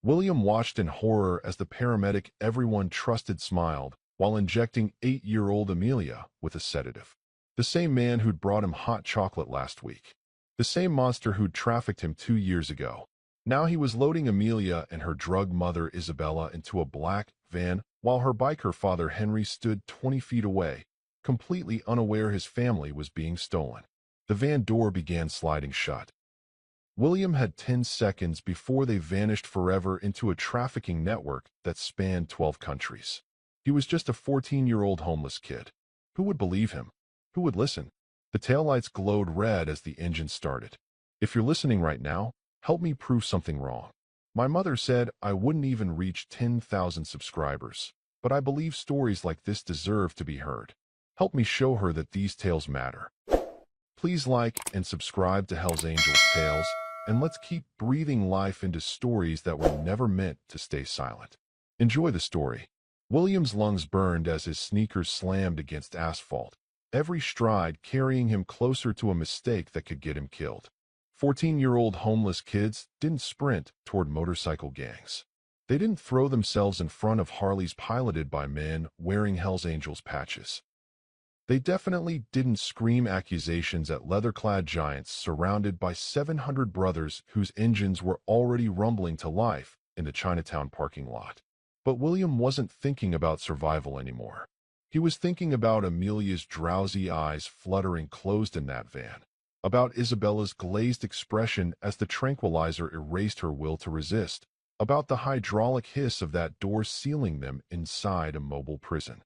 William watched in horror as the paramedic everyone trusted smiled while injecting 8-year-old Amelia with a sedative. The same man who'd brought him hot chocolate last week. The same monster who'd trafficked him 2 years ago. Now he was loading Amelia and her drug mother Isabella into a black van while her biker father Henry stood 20 feet away, completely unaware his family was being stolen. The van door began sliding shut. William had 10 seconds before they vanished forever into a trafficking network that spanned 12 countries. He was just a 14-year-old homeless kid. Who would believe him? Who would listen? The taillights glowed red as the engine started. If you're listening right now, help me prove something wrong. My mother said I wouldn't even reach 10,000 subscribers, but I believe stories like this deserve to be heard. Help me show her that these tales matter. Please like and subscribe to Hell's Angels Tales, and let's keep breathing life into stories that were never meant to stay silent. Enjoy the story. William's lungs burned as his sneakers slammed against asphalt, every stride carrying him closer to a mistake that could get him killed. 14-year-old homeless kids didn't sprint toward motorcycle gangs. They didn't throw themselves in front of Harleys piloted by men wearing Hell's Angels patches. They definitely didn't scream accusations at leather-clad giants surrounded by 700 brothers whose engines were already rumbling to life in the Chinatown parking lot. But William wasn't thinking about survival anymore. He was thinking about Amelia's drowsy eyes fluttering closed in that van, about Isabella's glazed expression as the tranquilizer erased her will to resist, about the hydraulic hiss of that door sealing them inside a mobile prison.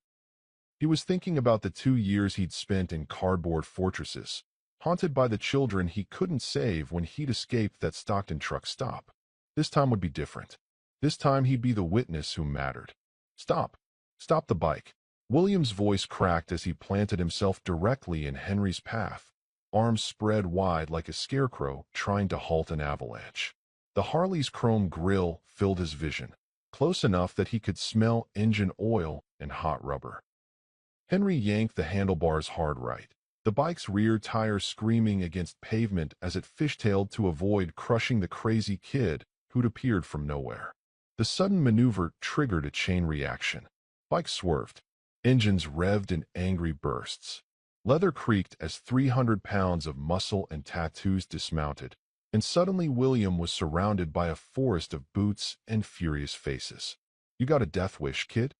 He was thinking about the 2 years he'd spent in cardboard fortresses, haunted by the children he couldn't save when he'd escaped that Stockton truck stop. This time would be different. This time he'd be the witness who mattered. Stop. Stop the bike. William's voice cracked as he planted himself directly in Henry's path, arms spread wide like a scarecrow trying to halt an avalanche. The Harley's chrome grille filled his vision, close enough that he could smell engine oil and hot rubber. Henry yanked the handlebars hard right, the bike's rear tire screaming against pavement as it fishtailed to avoid crushing the crazy kid who'd appeared from nowhere. The sudden maneuver triggered a chain reaction. Bike swerved. Engines revved in angry bursts. Leather creaked as 300 pounds of muscle and tattoos dismounted, and suddenly William was surrounded by a forest of boots and furious faces. "You got a death wish, kid?"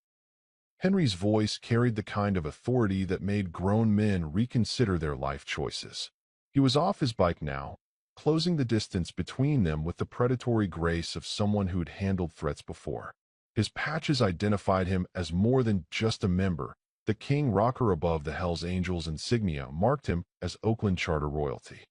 Henry's voice carried the kind of authority that made grown men reconsider their life choices. He was off his bike now, closing the distance between them with the predatory grace of someone who'd handled threats before. His patches identified him as more than just a member. The king rocker above the Hells Angels insignia marked him as Oakland Charter royalty.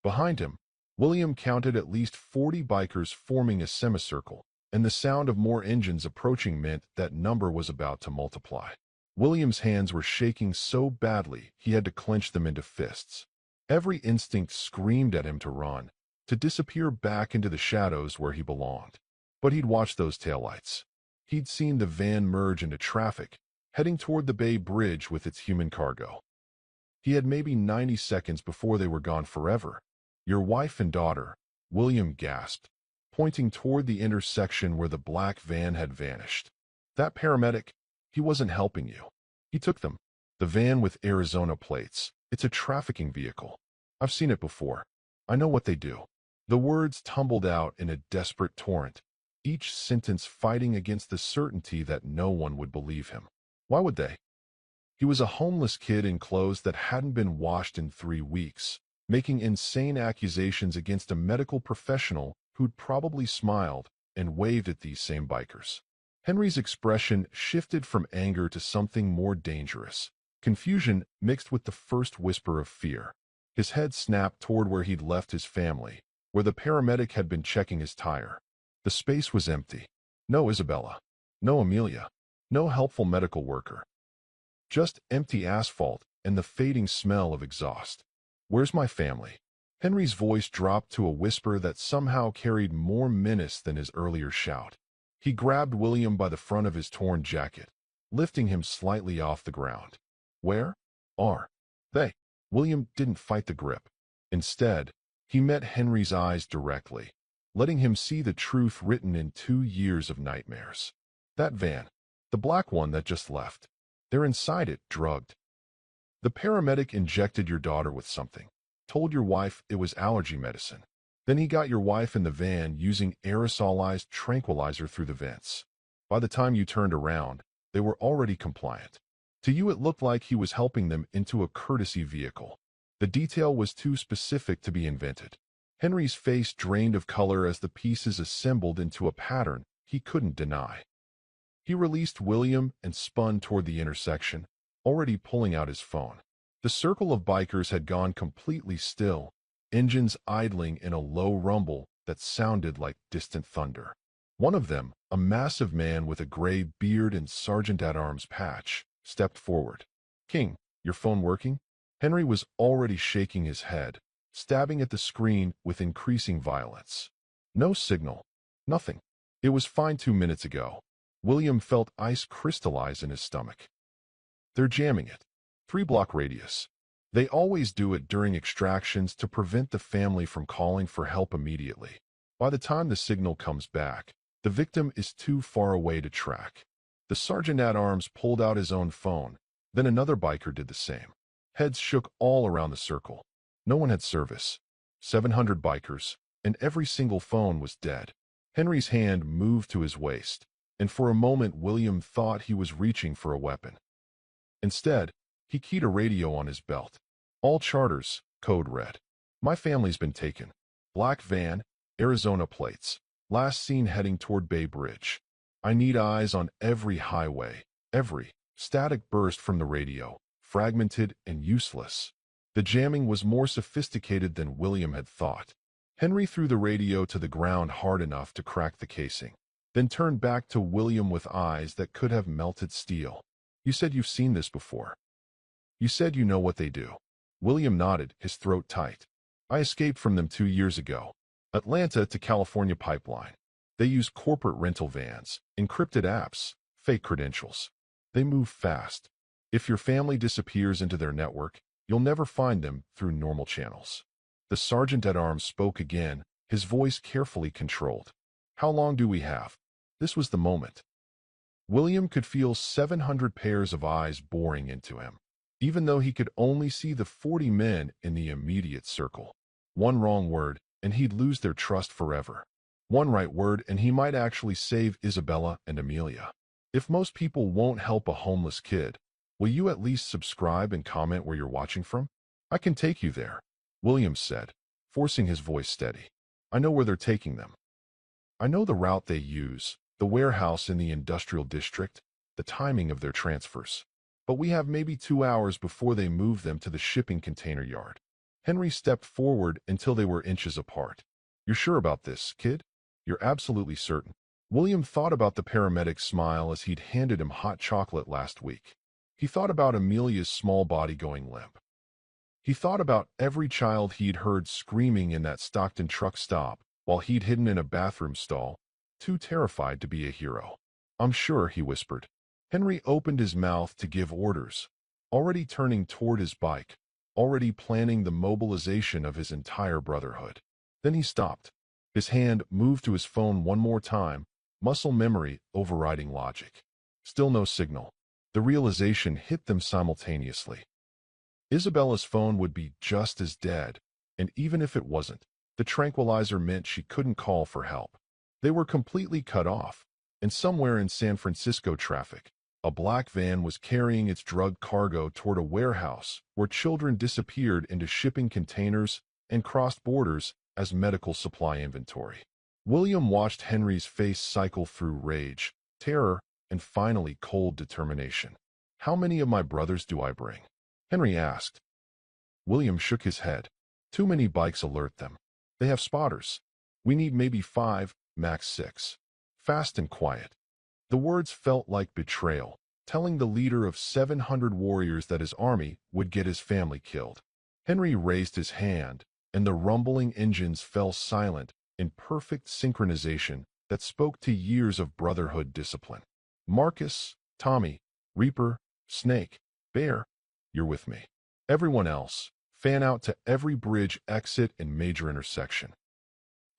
Behind him, William counted at least 40 bikers forming a semicircle, and the sound of more engines approaching meant that number was about to multiply. William's hands were shaking so badly he had to clench them into fists. Every instinct screamed at him to run, to disappear back into the shadows where he belonged. But he'd watched those taillights. He'd seen the van merge into traffic, heading toward the Bay Bridge with its human cargo. He had maybe 90 seconds before they were gone forever. "Your wife and daughter," William gasped, pointing toward the intersection where the black van had vanished. "That paramedic, he wasn't helping you. He took them. The van with Arizona plates. It's a trafficking vehicle. I've seen it before. I know what they do." The words tumbled out in a desperate torrent, each sentence fighting against the certainty that no one would believe him. Why would they? He was a homeless kid in clothes that hadn't been washed in 3 weeks, making insane accusations against a medical professional who'd probably smiled and waved at these same bikers. Henry's expression shifted from anger to something more dangerous, confusion mixed with the first whisper of fear. His head snapped toward where he'd left his family, where the paramedic had been checking his tire. The space was empty. No Isabella. No Amelia. No helpful medical worker. Just empty asphalt and the fading smell of exhaust. "Where's my family?" Henry's voice dropped to a whisper that somehow carried more menace than his earlier shout. He grabbed William by the front of his torn jacket, lifting him slightly off the ground. "Where are they?" William didn't fight the grip. Instead, he met Henry's eyes directly. letting him see the truth written in 2 years of nightmares. That van, the black one that just left, they're inside it, drugged. The paramedic injected your daughter with something, told your wife it was allergy medicine. Then he got your wife in the van using aerosolized tranquilizer through the vents. By the time you turned around, they were already compliant. To you it looked like he was helping them into a courtesy vehicle. The detail was too specific to be invented. Henry's face drained of color as the pieces assembled into a pattern he couldn't deny. He released William and spun toward the intersection, already pulling out his phone. The circle of bikers had gone completely still, engines idling in a low rumble that sounded like distant thunder. One of them, a massive man with a gray beard and sergeant-at-arms patch, stepped forward. "King, your phone working?" Henry was already shaking his head, stabbing at the screen with increasing violence. No signal. Nothing. It was fine 2 minutes ago. William felt ice crystallize in his stomach. They're jamming it. 3-block radius. They always do it during extractions to prevent the family from calling for help immediately. By the time the signal comes back, the victim is too far away to track. The sergeant-at-arms pulled out his own phone. Then another biker did the same. Heads shook all around the circle. No one had service. 700 bikers, and every single phone was dead. Henry's hand moved to his waist, and for a moment William thought he was reaching for a weapon. Instead, he keyed a radio on his belt. "All charters," code red. "My family's been taken. Black van, Arizona plates. Last seen heading toward Bay Bridge. I need eyes on every highway, every." Static burst from the radio, fragmented and useless. The jamming was more sophisticated than William had thought. Henry threw the radio to the ground hard enough to crack the casing, then turned back to William with eyes that could have melted steel. "You said you've seen this before. You said you know what they do." William nodded, his throat tight. "I escaped from them 2 years ago. Atlanta to California pipeline. They use corporate rental vans, encrypted apps, fake credentials. They move fast. If your family disappears into their network, you'll never find them through normal channels." The sergeant-at-arms spoke again, his voice carefully controlled. "How long do we have?" This was the moment. William could feel 700 pairs of eyes boring into him, even though he could only see the 40 men in the immediate circle. One wrong word, and he'd lose their trust forever. One right word, and he might actually save Isabella and Amelia. If most people won't help a homeless kid, will you at least subscribe and comment where you're watching from? "I can take you there," Williams said, forcing his voice steady. "I know where they're taking them. I know the route they use, the warehouse in the industrial district, the timing of their transfers. But we have maybe 2 hours before they move them to the shipping container yard." Henry stepped forward until they were inches apart. "You're sure about this, kid? You're absolutely certain?" William thought about the paramedic's smile as he'd handed him hot chocolate last week. He thought about Amelia's small body going limp. He thought about every child he'd heard screaming in that Stockton truck stop while he'd hidden in a bathroom stall, too terrified to be a hero. "I'm sure," he whispered. Henry opened his mouth to give orders, already turning toward his bike, already planning the mobilization of his entire brotherhood. Then he stopped. His hand moved to his phone one more time, muscle memory overriding logic. Still no signal. The realization hit them simultaneously. Isabella's phone would be just as dead, and even if it wasn't, the tranquilizer meant she couldn't call for help. They were completely cut off, and somewhere in San Francisco traffic, a black van was carrying its drug cargo toward a warehouse where children disappeared into shipping containers and crossed borders as medical supply inventory. William watched Henry's face cycle through rage, terror, and finally cold determination. "How many of my brothers do I bring?" Henry asked. William shook his head. "Too many bikes alert them. They have spotters. We need maybe 5, max 6. Fast and quiet." The words felt like betrayal, telling the leader of 700 warriors that his army would get his family killed. Henry raised his hand, and the rumbling engines fell silent in perfect synchronization that spoke to years of brotherhood discipline. "Marcus, Tommy, Reaper, Snake, Bear, you're with me. Everyone else, fan out to every bridge, exit, and major intersection."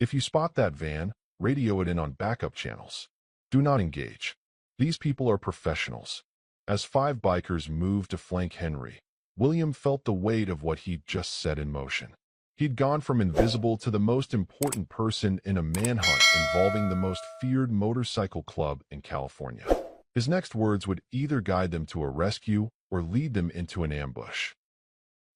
If you spot that van, radio it in on backup channels. Do not engage. These people are professionals. As 5 bikers moved to flank Henry, William felt the weight of what he'd just set in motion. He'd gone from invisible to the most important person in a manhunt involving the most feared motorcycle club in California. His next words would either guide them to a rescue or lead them into an ambush.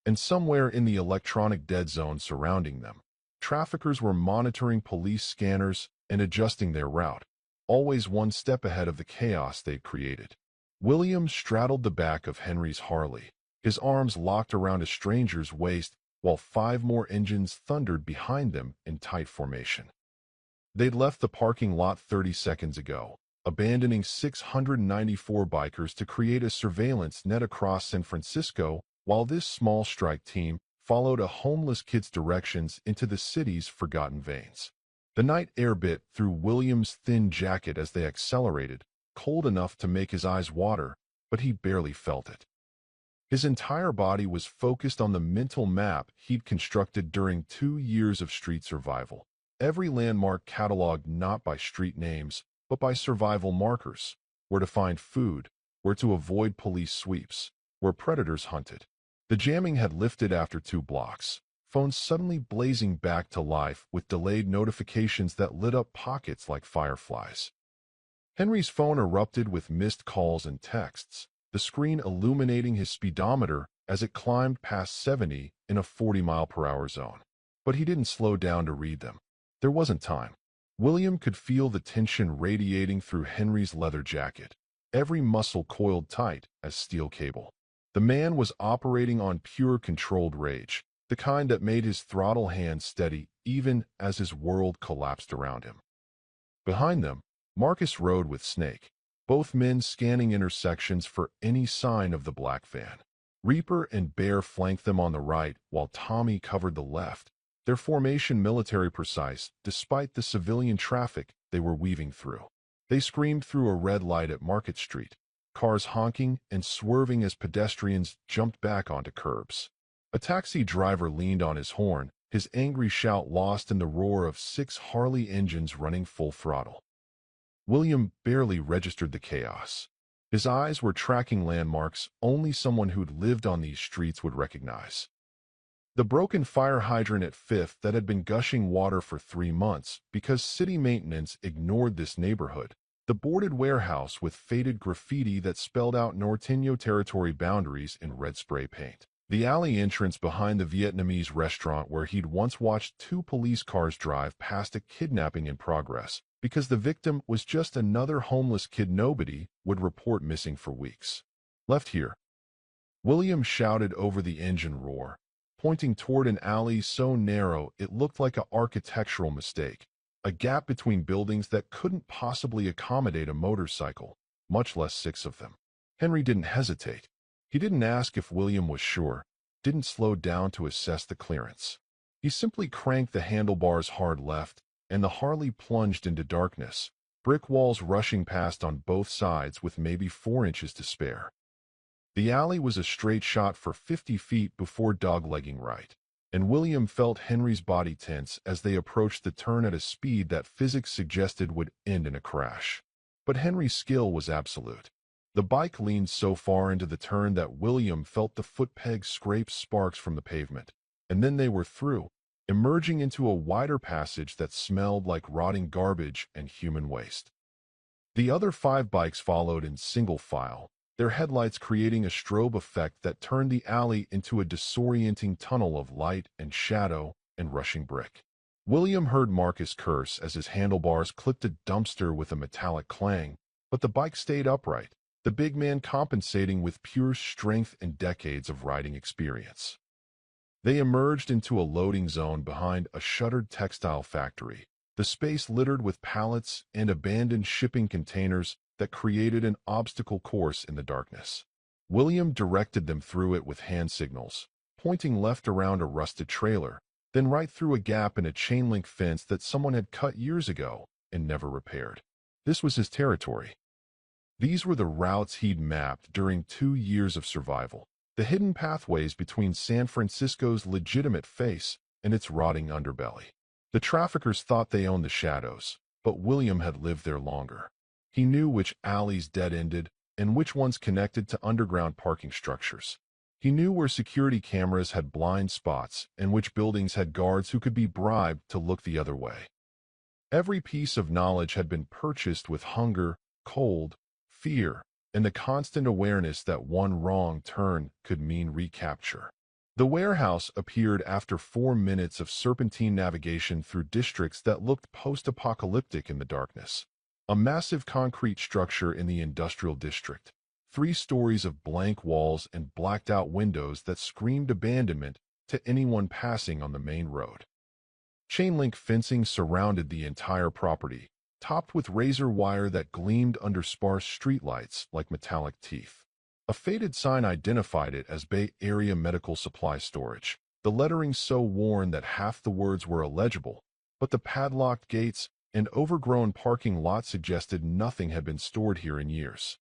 And somewhere in the electronic dead zone surrounding them, traffickers were monitoring police scanners and adjusting their route, always one step ahead of the chaos they'd created. William straddled the back of Henry's Harley, his arms locked around a stranger's waist while 5 more engines thundered behind them in tight formation. They'd left the parking lot 30 seconds ago, abandoning 694 bikers to create a surveillance net across San Francisco, while this small strike team followed a homeless kid's directions into the city's forgotten veins. The night air bit through William's thin jacket as they accelerated, cold enough to make his eyes water, but he barely felt it. His entire body was focused on the mental map he'd constructed during 2 years of street survival. Every landmark cataloged not by street names, but by survival markers: where to find food, where to avoid police sweeps, where predators hunted. The jamming had lifted after 2 blocks, phones suddenly blazing back to life with delayed notifications that lit up pockets like fireflies. Henry's phone erupted with missed calls and texts, the screen illuminating his speedometer as it climbed past 70 in a 40-mile-per-hour zone. But he didn't slow down to read them. There wasn't time. William could feel the tension radiating through Henry's leather jacket, every muscle coiled tight as steel cable. The man was operating on pure controlled rage, the kind that made his throttle hand steady even as his world collapsed around him. Behind them, Marcus rode with Snake, both men scanning intersections for any sign of the black van. Reaper and Bear flanked them on the right, while Tommy covered the left, their formation military precise despite the civilian traffic they were weaving through. They screamed through a red light at Market Street, cars honking and swerving as pedestrians jumped back onto curbs. A taxi driver leaned on his horn, his angry shout lost in the roar of 6 Harley engines running full throttle. William barely registered the chaos. His eyes were tracking landmarks only someone who'd lived on these streets would recognize. The broken fire hydrant at 5th that had been gushing water for 3 months because city maintenance ignored this neighborhood. The boarded warehouse with faded graffiti that spelled out Norteño territory boundaries in red spray paint. The alley entrance behind the Vietnamese restaurant where he'd once watched 2 police cars drive past a kidnapping in progress because the victim was just another homeless kid nobody would report missing for weeks. Left here. William shouted over the engine roar, pointing toward an alley so narrow it looked like an architectural mistake, a gap between buildings that couldn't possibly accommodate a motorcycle, much less 6 of them. Henry didn't hesitate. He didn't ask if William was sure, didn't slow down to assess the clearance. He simply cranked the handlebars hard left, and the Harley plunged into darkness, brick walls rushing past on both sides with maybe 4 inches to spare. The alley was a straight shot for 50 feet before doglegging right, and William felt Henry's body tense as they approached the turn at a speed that physics suggested would end in a crash. But Henry's skill was absolute. The bike leaned so far into the turn that William felt the foot peg scrape sparks from the pavement, and then they were through, emerging into a wider passage that smelled like rotting garbage and human waste. The other 5 bikes followed in single file, their headlights creating a strobe effect that turned the alley into a disorienting tunnel of light and shadow and rushing brick. William heard Marcus curse as his handlebars clipped a dumpster with a metallic clang, but the bike stayed upright, the big man compensating with pure strength and decades of riding experience. They emerged into a loading zone behind a shuttered textile factory, the space littered with pallets and abandoned shipping containers that created an obstacle course in the darkness. William directed them through it with hand signals, pointing left around a rusted trailer, then right through a gap in a chain-link fence that someone had cut years ago and never repaired. This was his territory. These were the routes he'd mapped during 2 years of survival, the hidden pathways between San Francisco's legitimate face and its rotting underbelly. The traffickers thought they owned the shadows, but William had lived there longer. He knew which alleys dead-ended and which ones connected to underground parking structures. He knew where security cameras had blind spots and which buildings had guards who could be bribed to look the other way. Every piece of knowledge had been purchased with hunger, cold, fear, and the constant awareness that one wrong turn could mean recapture. The warehouse appeared after 4 minutes of serpentine navigation through districts that looked post-apocalyptic in the darkness. A massive concrete structure in the industrial district, 3 stories of blank walls and blacked-out windows that screamed abandonment to anyone passing on the main road. Chain-link fencing surrounded the entire property, topped with razor wire that gleamed under sparse streetlights like metallic teeth. A faded sign identified it as Bay Area Medical Supply Storage, the lettering so worn that half the words were illegible, but the padlocked gates and overgrown parking lot suggested nothing had been stored here in years.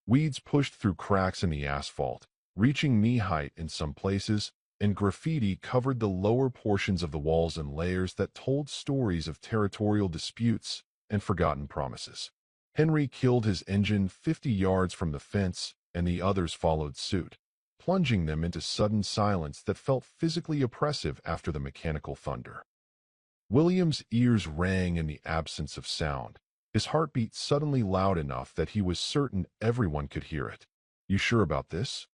Weeds pushed through cracks in the asphalt, reaching knee-height in some places, and graffiti covered the lower portions of the walls in layers that told stories of territorial disputes and forgotten promises. Henry killed his engine 50 yards from the fence, and the others followed suit, plunging them into sudden silence that felt physically oppressive after the mechanical thunder. William's ears rang in the absence of sound, his heartbeat suddenly loud enough that he was certain everyone could hear it. "You sure about this?"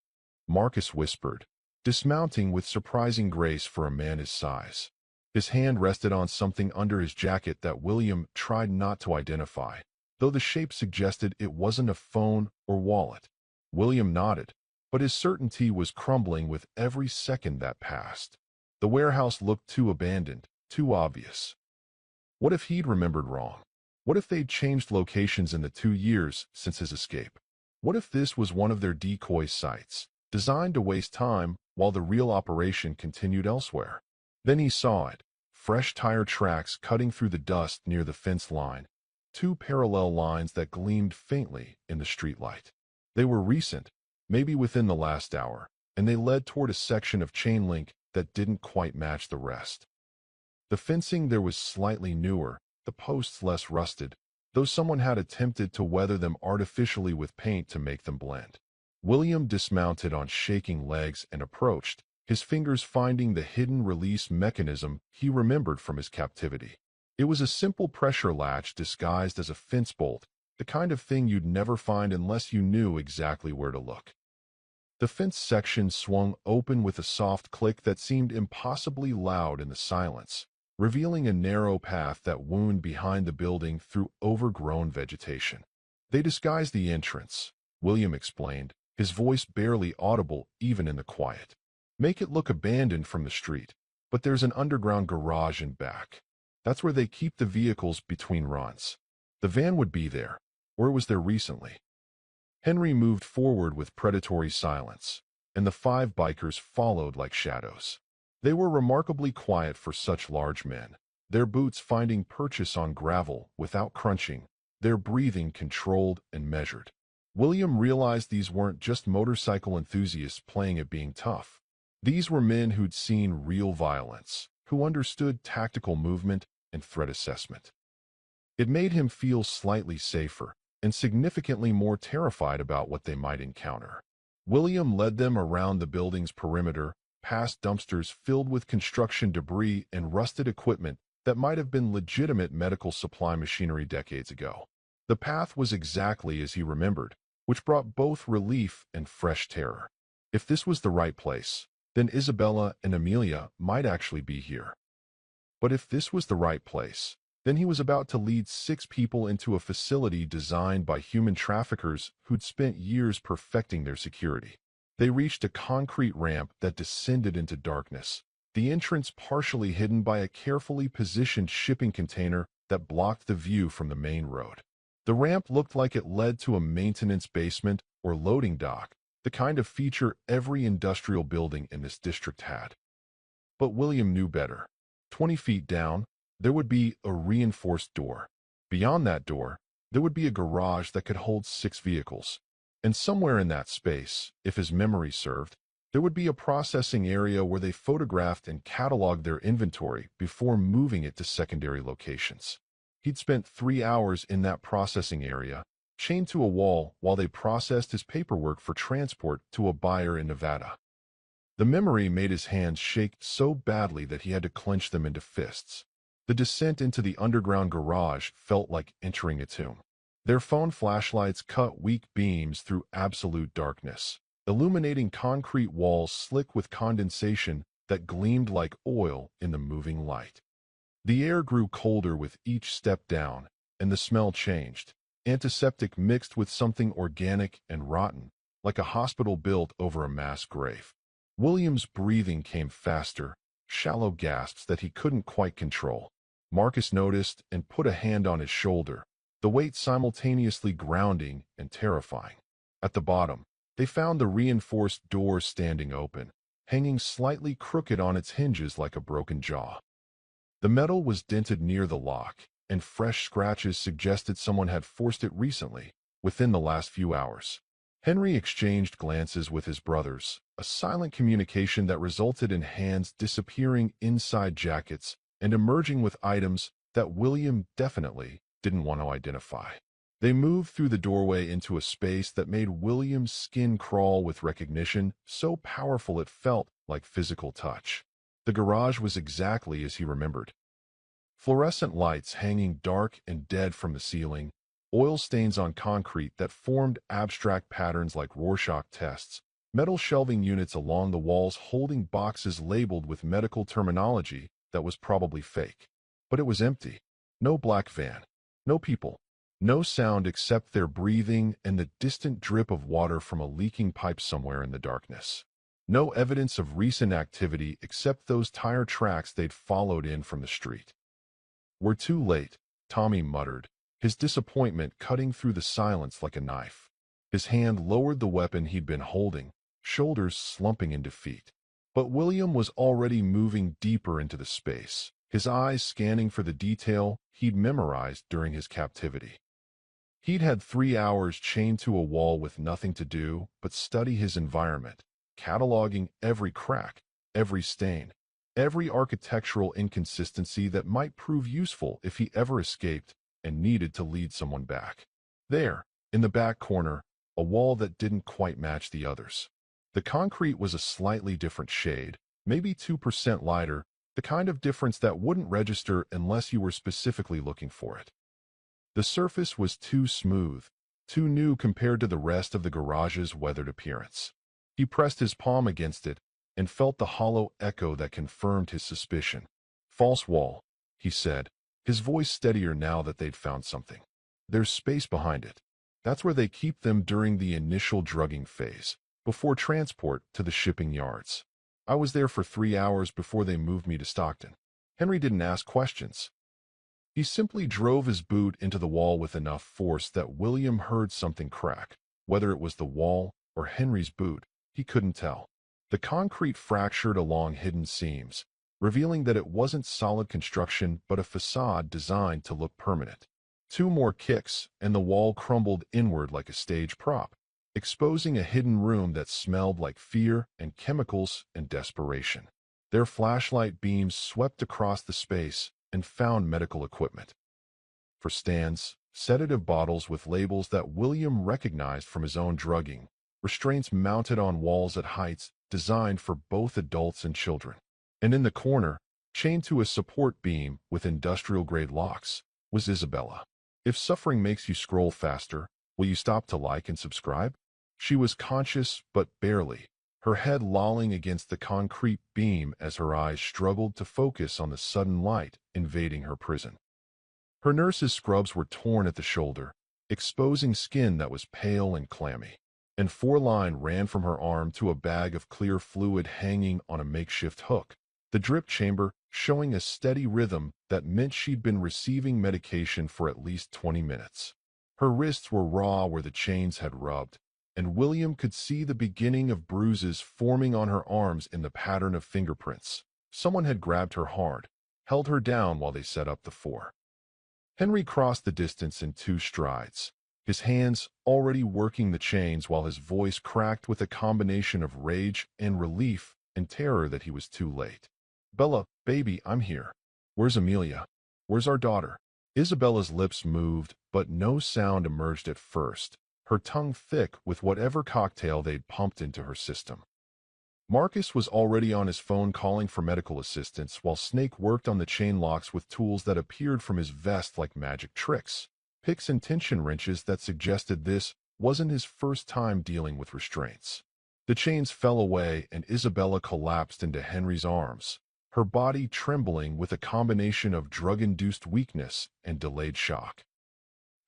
Marcus whispered, dismounting with surprising grace for a man his size. His hand rested on something under his jacket that William tried not to identify, though the shape suggested it wasn't a phone or wallet. William nodded, but his certainty was crumbling with every second that passed. The warehouse looked too abandoned, too obvious. What if he'd remembered wrong? What if they'd changed locations in the 2 years since his escape? What if this was one of their decoy sites, designed to waste time while the real operation continued elsewhere? Then he saw it, fresh tire tracks cutting through the dust near the fence line, 2 parallel lines that gleamed faintly in the streetlight. They were recent, maybe within the last hour, and they led toward a section of chain link that didn't quite match the rest. The fencing there was slightly newer, the posts less rusted, though someone had attempted to weather them artificially with paint to make them blend. William dismounted on shaking legs and approached, his fingers finding the hidden release mechanism he remembered from his captivity. It was a simple pressure latch disguised as a fence bolt, the kind of thing you'd never find unless you knew exactly where to look. The fence section swung open with a soft click that seemed impossibly loud in the silence, revealing a narrow path that wound behind the building through overgrown vegetation. "They disguised the entrance," William explained, his voice barely audible even in the quiet. "Make it look abandoned from the street, but there's an underground garage in back. That's where they keep the vehicles between runs. The van would be there, or it was there recently." Henry moved forward with predatory silence, and the 5 bikers followed like shadows. They were remarkably quiet for such large men, their boots finding purchase on gravel without crunching, their breathing controlled and measured. William realized these weren't just motorcycle enthusiasts playing at being tough. These were men who'd seen real violence, who understood tactical movement and threat assessment. It made him feel slightly safer and significantly more terrified about what they might encounter. William led them around the building's perimeter, past dumpsters filled with construction debris and rusted equipment that might have been legitimate medical supply machinery decades ago. The path was exactly as he remembered, which brought both relief and fresh terror. If this was the right place, then Isabella and Amelia might actually be here. But if this was the right place, then he was about to lead 6 people into a facility designed by human traffickers who'd spent years perfecting their security. They reached a concrete ramp that descended into darkness, the entrance partially hidden by a carefully positioned shipping container that blocked the view from the main road. The ramp looked like it led to a maintenance basement or loading dock, the kind of feature every industrial building in this district had. But William knew better. 20 feet down, there would be a reinforced door. Beyond that door, there would be a garage that could hold 6 vehicles. And somewhere in that space, if his memory served, There would be a processing area where they photographed and cataloged their inventory before moving it to secondary locations. He'd spent 3 hours in that processing area, chained to a wall while they processed his paperwork for transport to a buyer in Nevada. The memory made his hands shake so badly that he had to clench them into fists. The descent into the underground garage felt like entering a tomb. Their phone flashlights cut weak beams through absolute darkness, illuminating concrete walls slick with condensation that gleamed like oil in the moving light. The air grew colder with each step down, and the smell changed. Antiseptic mixed with something organic and rotten, like a hospital built over a mass grave. William's breathing came faster, shallow gasps that he couldn't quite control. Marcus noticed and put a hand on his shoulder, the weight simultaneously grounding and terrifying. At the bottom, they found the reinforced door standing open, hanging slightly crooked on its hinges like a broken jaw. The metal was dented near the lock, and fresh scratches suggested someone had forced it recently, within the last few hours. Henry exchanged glances with his brothers, a silent communication that resulted in hands disappearing inside jackets and emerging with items that William definitely didn't want to identify. They moved through the doorway into a space that made William's skin crawl with recognition, so powerful it felt like physical touch. The garage was exactly as he remembered. Fluorescent lights hanging dark and dead from the ceiling, oil stains on concrete that formed abstract patterns like Rorschach tests, metal shelving units along the walls holding boxes labeled with medical terminology that was probably fake. But it was empty. No black van. No people. No sound except their breathing and the distant drip of water from a leaking pipe somewhere in the darkness. No evidence of recent activity except those tire tracks they'd followed in from the street. "We're too late," Tommy muttered, his disappointment cutting through the silence like a knife. His hand lowered the weapon he'd been holding, shoulders slumping in defeat. But William was already moving deeper into the space, his eyes scanning for the detail he'd memorized during his captivity. He'd had 3 hours chained to a wall with nothing to do but study his environment, cataloging every crack, every stain, every architectural inconsistency that might prove useful if he ever escaped and needed to lead someone back. There, in the back corner, a wall that didn't quite match the others. The concrete was a slightly different shade, maybe 2% lighter, the kind of difference that wouldn't register unless you were specifically looking for it. The surface was too smooth, too new compared to the rest of the garage's weathered appearance. He pressed his palm against it and felt the hollow echo that confirmed his suspicion. "False wall," he said, his voice steadier now that they'd found something. "There's space behind it. That's where they keep them during the initial drugging phase, before transport to the shipping yards. I was there for 3 hours before they moved me to Stockton." Henry didn't ask questions. He simply drove his boot into the wall with enough force that William heard something crack. Whether it was the wall or Henry's boot, he couldn't tell. The concrete fractured along hidden seams, revealing that it wasn't solid construction but a facade designed to look permanent. 2 more kicks, and the wall crumbled inward like a stage prop, exposing a hidden room that smelled like fear and chemicals and desperation. Their flashlight beams swept across the space and found medical equipment. For stands, sedative bottles with labels that William recognized from his own drugging, restraints mounted on walls at heights designed for both adults and children. And in the corner, chained to a support beam with industrial-grade locks, was Isabella. "If suffering makes you scroll faster, will you stop to like and subscribe?" She was conscious, but barely, her head lolling against the concrete beam as her eyes struggled to focus on the sudden light invading her prison. Her nurse's scrubs were torn at the shoulder, exposing skin that was pale and clammy, and 4-line ran from her arm to a bag of clear fluid hanging on a makeshift hook, the drip chamber showing a steady rhythm that meant she'd been receiving medication for at least 20 minutes. Her wrists were raw where the chains had rubbed, and William could see the beginning of bruises forming on her arms in the pattern of fingerprints. Someone had grabbed her hard, held her down while they set up the 4. Henry crossed the distance in 2 strides. his hands already working the chains while his voice cracked with a combination of rage and relief and terror that he was too late. "Bella, baby, I'm here. Where's Amelia? Where's our daughter?" Isabella's lips moved, but no sound emerged at first, her tongue thick with whatever cocktail they'd pumped into her system. Marcus was already on his phone calling for medical assistance while Snake worked on the chain locks with tools that appeared from his vest like magic tricks, picks and tension wrenches that suggested this wasn't his first time dealing with restraints. The chains fell away and Isabella collapsed into Henry's arms, her body trembling with a combination of drug-induced weakness and delayed shock.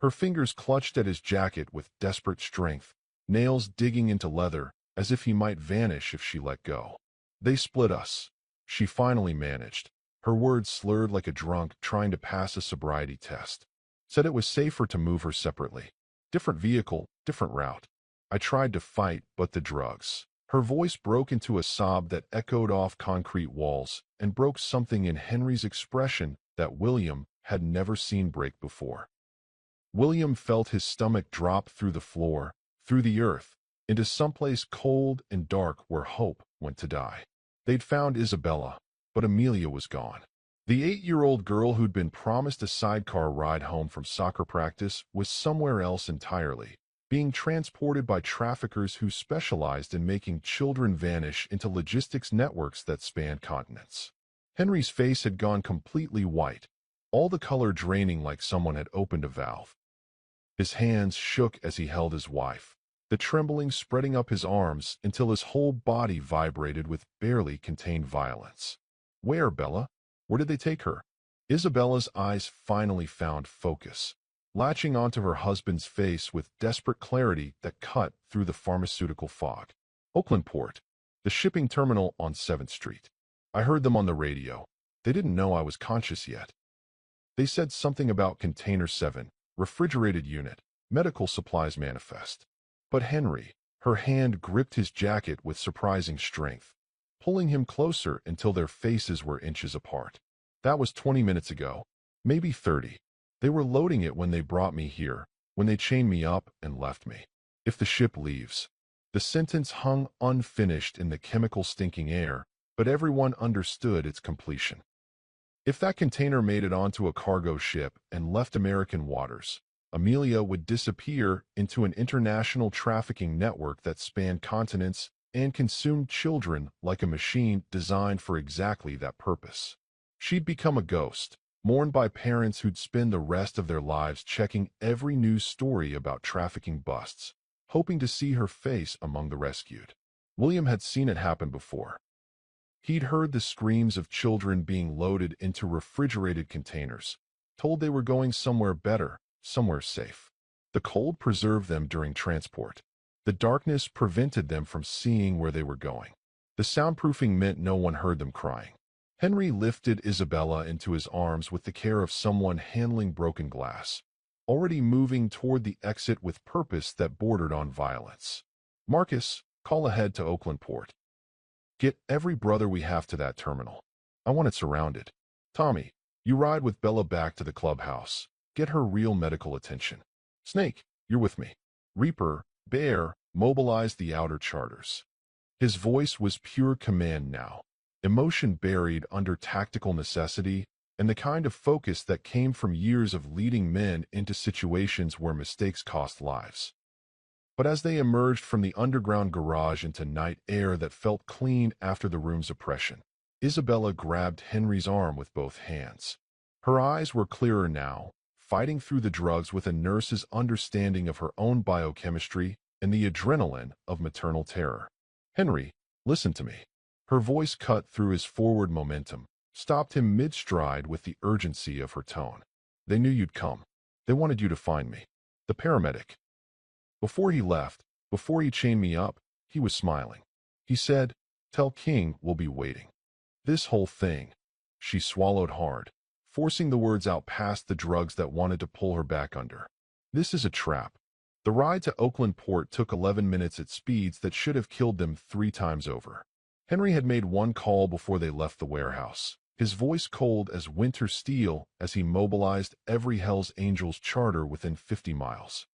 Her fingers clutched at his jacket with desperate strength, nails digging into leather, as if he might vanish if she let go. "They split us," she finally managed, her words slurred like a drunk trying to pass a sobriety test. "Said it was safer to move her separately. Different vehicle, different route. I tried to fight, but the drugs." Her voice broke into a sob that echoed off concrete walls and broke something in Henry's expression that William had never seen break before. William felt his stomach drop through the floor, through the earth, into someplace cold and dark where hope went to die. They'd found Isabella, but Amelia was gone. The 8-year-old girl who'd been promised a sidecar ride home from soccer practice was somewhere else entirely, being transported by traffickers who specialized in making children vanish into logistics networks that spanned continents. Henry's face had gone completely white, all the color draining like someone had opened a valve. His hands shook as he held his wife, the trembling spreading up his arms until his whole body vibrated with barely contained violence. "Where, Bella? Where did they take her?" Isabella's eyes finally found focus, latching onto her husband's face with desperate clarity that cut through the pharmaceutical fog. "Oakland Port, the shipping terminal on 7th Street. I heard them on the radio. They didn't know I was conscious yet. They said something about Container 7, refrigerated unit, medical supplies manifest." But Henry, her hand gripped his jacket with surprising strength, pulling him closer until their faces were inches apart. "That was 20 minutes ago, maybe 30. They were loading it when they brought me here, when they chained me up and left me. If the ship leaves." The sentence hung unfinished in the chemical-stinking air, but everyone understood its completion. If that container made it onto a cargo ship and left American waters, Amelia would disappear into an international trafficking network that spanned continents and consumed children like a machine designed for exactly that purpose. She'd become a ghost, mourned by parents who'd spend the rest of their lives checking every news story about trafficking busts, hoping to see her face among the rescued. William had seen it happen before. He'd heard the screams of children being loaded into refrigerated containers, told they were going somewhere better, somewhere safe. The cold preserved them during transport. The darkness prevented them from seeing where they were going. The soundproofing meant no one heard them crying. Henry lifted Isabella into his arms with the care of someone handling broken glass, already moving toward the exit with purpose that bordered on violence. "Marcus, call ahead to Oakland Port. Get every brother we have to that terminal. I want it surrounded. Tommy, you ride with Bella back to the clubhouse. Get her real medical attention. Snake, you're with me. Reaper, Bear, mobilize the outer charters." His voice was pure command now, emotion buried under tactical necessity, and the kind of focus that came from years of leading men into situations where mistakes cost lives. But as they emerged from the underground garage into night air that felt clean after the room's oppression, Isabella grabbed Henry's arm with both hands. Her eyes were clearer now, fighting through the drugs with a nurse's understanding of her own biochemistry and the adrenaline of maternal terror. "Henry, listen to me." Her voice cut through his forward momentum, stopped him mid-stride with the urgency of her tone. "They knew you'd come. They wanted you to find me. The paramedic. Before he left, before he chained me up, he was smiling. He said, 'Tell King we'll be waiting.' This whole thing." She swallowed hard, forcing the words out past the drugs that wanted to pull her back under. "This is a trap." The ride to Oakland Port took 11 minutes at speeds that should have killed them 3 times over. Henry had made one call before they left the warehouse, his voice cold as winter steel as he mobilized every Hell's Angels charter within 50 miles.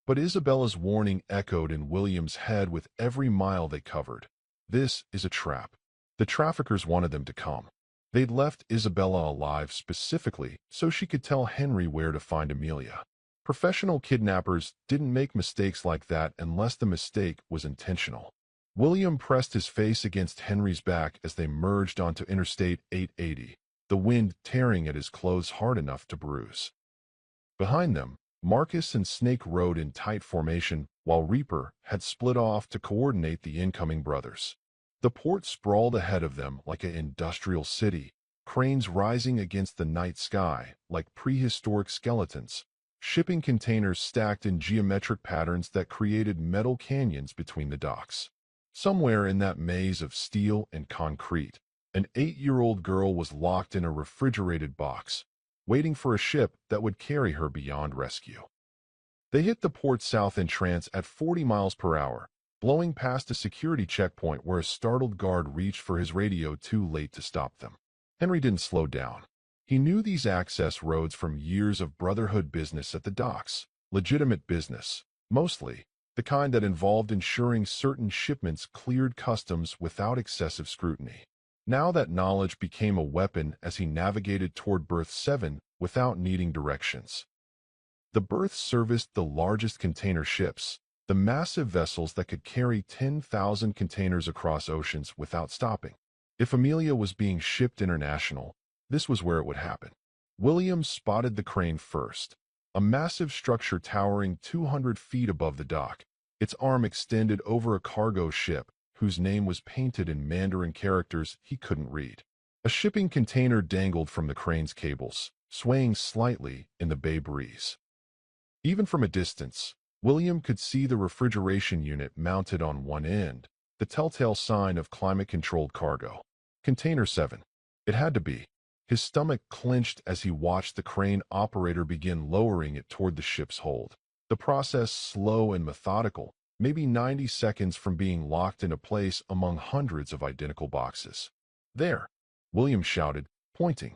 But Isabella's warning echoed in William's head with every mile they covered. This is a trap. The traffickers wanted them to come. They'd left Isabella alive specifically so she could tell Henry where to find Amelia. Professional kidnappers didn't make mistakes like that unless the mistake was intentional. William pressed his face against Henry's back as they merged onto Interstate 880, the wind tearing at his clothes hard enough to bruise. Behind them, Marcus and Snake rode in tight formation while Reaper had split off to coordinate the incoming brothers. The port sprawled ahead of them like an industrial city, cranes rising against the night sky like prehistoric skeletons, shipping containers stacked in geometric patterns that created metal canyons between the docks. Somewhere in that maze of steel and concrete, an 8-year-old girl was locked in a refrigerated box, waiting for a ship that would carry her beyond rescue. They hit the port south entrance at 40 miles per hour, blowing past a security checkpoint where a startled guard reached for his radio too late to stop them. Henry didn't slow down. He knew these access roads from years of brotherhood business at the docks, legitimate business, mostly, the kind that involved ensuring certain shipments cleared customs without excessive scrutiny. Now that knowledge became a weapon as he navigated toward berth 7 without needing directions. The berth serviced the largest container ships, the massive vessels that could carry 10,000 containers across oceans without stopping. If Amelia was being shipped international, this was where it would happen. William spotted the crane first, a massive structure towering 200 feet above the dock. Its arm extended over a cargo ship, whose name was painted in Mandarin characters he couldn't read. A shipping container dangled from the crane's cables, swaying slightly in the bay breeze. Even from a distance, William could see the refrigeration unit mounted on one end, the telltale sign of climate-controlled cargo. Container 7. It had to be. His stomach clenched as he watched the crane operator begin lowering it toward the ship's hold. The process slow and methodical, maybe 90 seconds from being locked into place among hundreds of identical boxes. There, William shouted, pointing.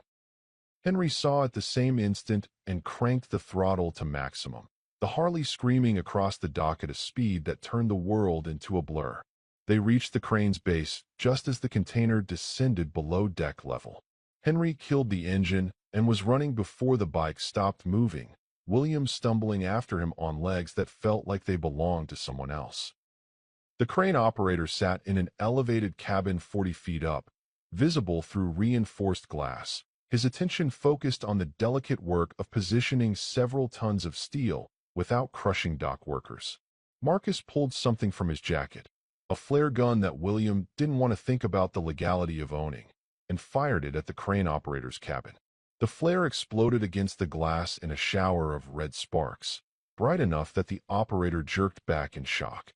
Henry saw at the same instant and cranked the throttle to maximum, the Harley screaming across the dock at a speed that turned the world into a blur. They reached the crane's base just as the container descended below deck level. Henry killed the engine and was running before the bike stopped moving, William stumbling after him on legs that felt like they belonged to someone else. The crane operator sat in an elevated cabin 40 feet up, visible through reinforced glass, his attention focused on the delicate work of positioning several tons of steel without crushing dock workers. Marcus pulled something from his jacket, a flare gun that William didn't want to think about the legality of owning, and fired it at the crane operator's cabin. The flare exploded against the glass in a shower of red sparks, bright enough that the operator jerked back in shock.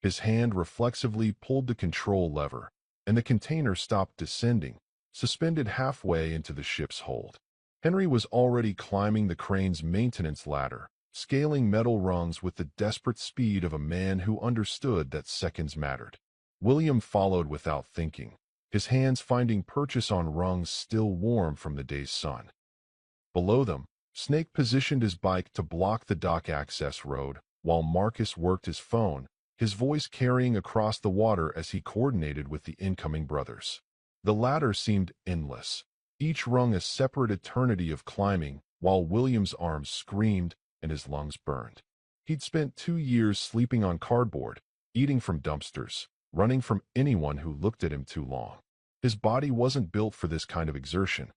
His hand reflexively pulled the control lever, and the container stopped descending, suspended halfway into the ship's hold. Henry was already climbing the crane's maintenance ladder, scaling metal rungs with the desperate speed of a man who understood that seconds mattered. William followed without thinking, his hands finding purchase on rungs still warm from the day's sun. Below them, Snake positioned his bike to block the dock access road, while Marcus worked his phone, his voice carrying across the water as he coordinated with the incoming brothers. The ladder seemed endless, each rung a separate eternity of climbing, while William's arms screamed and his lungs burned. He'd spent 2 years sleeping on cardboard, eating from dumpsters, running from anyone who looked at him too long. His body wasn't built for this kind of exertion.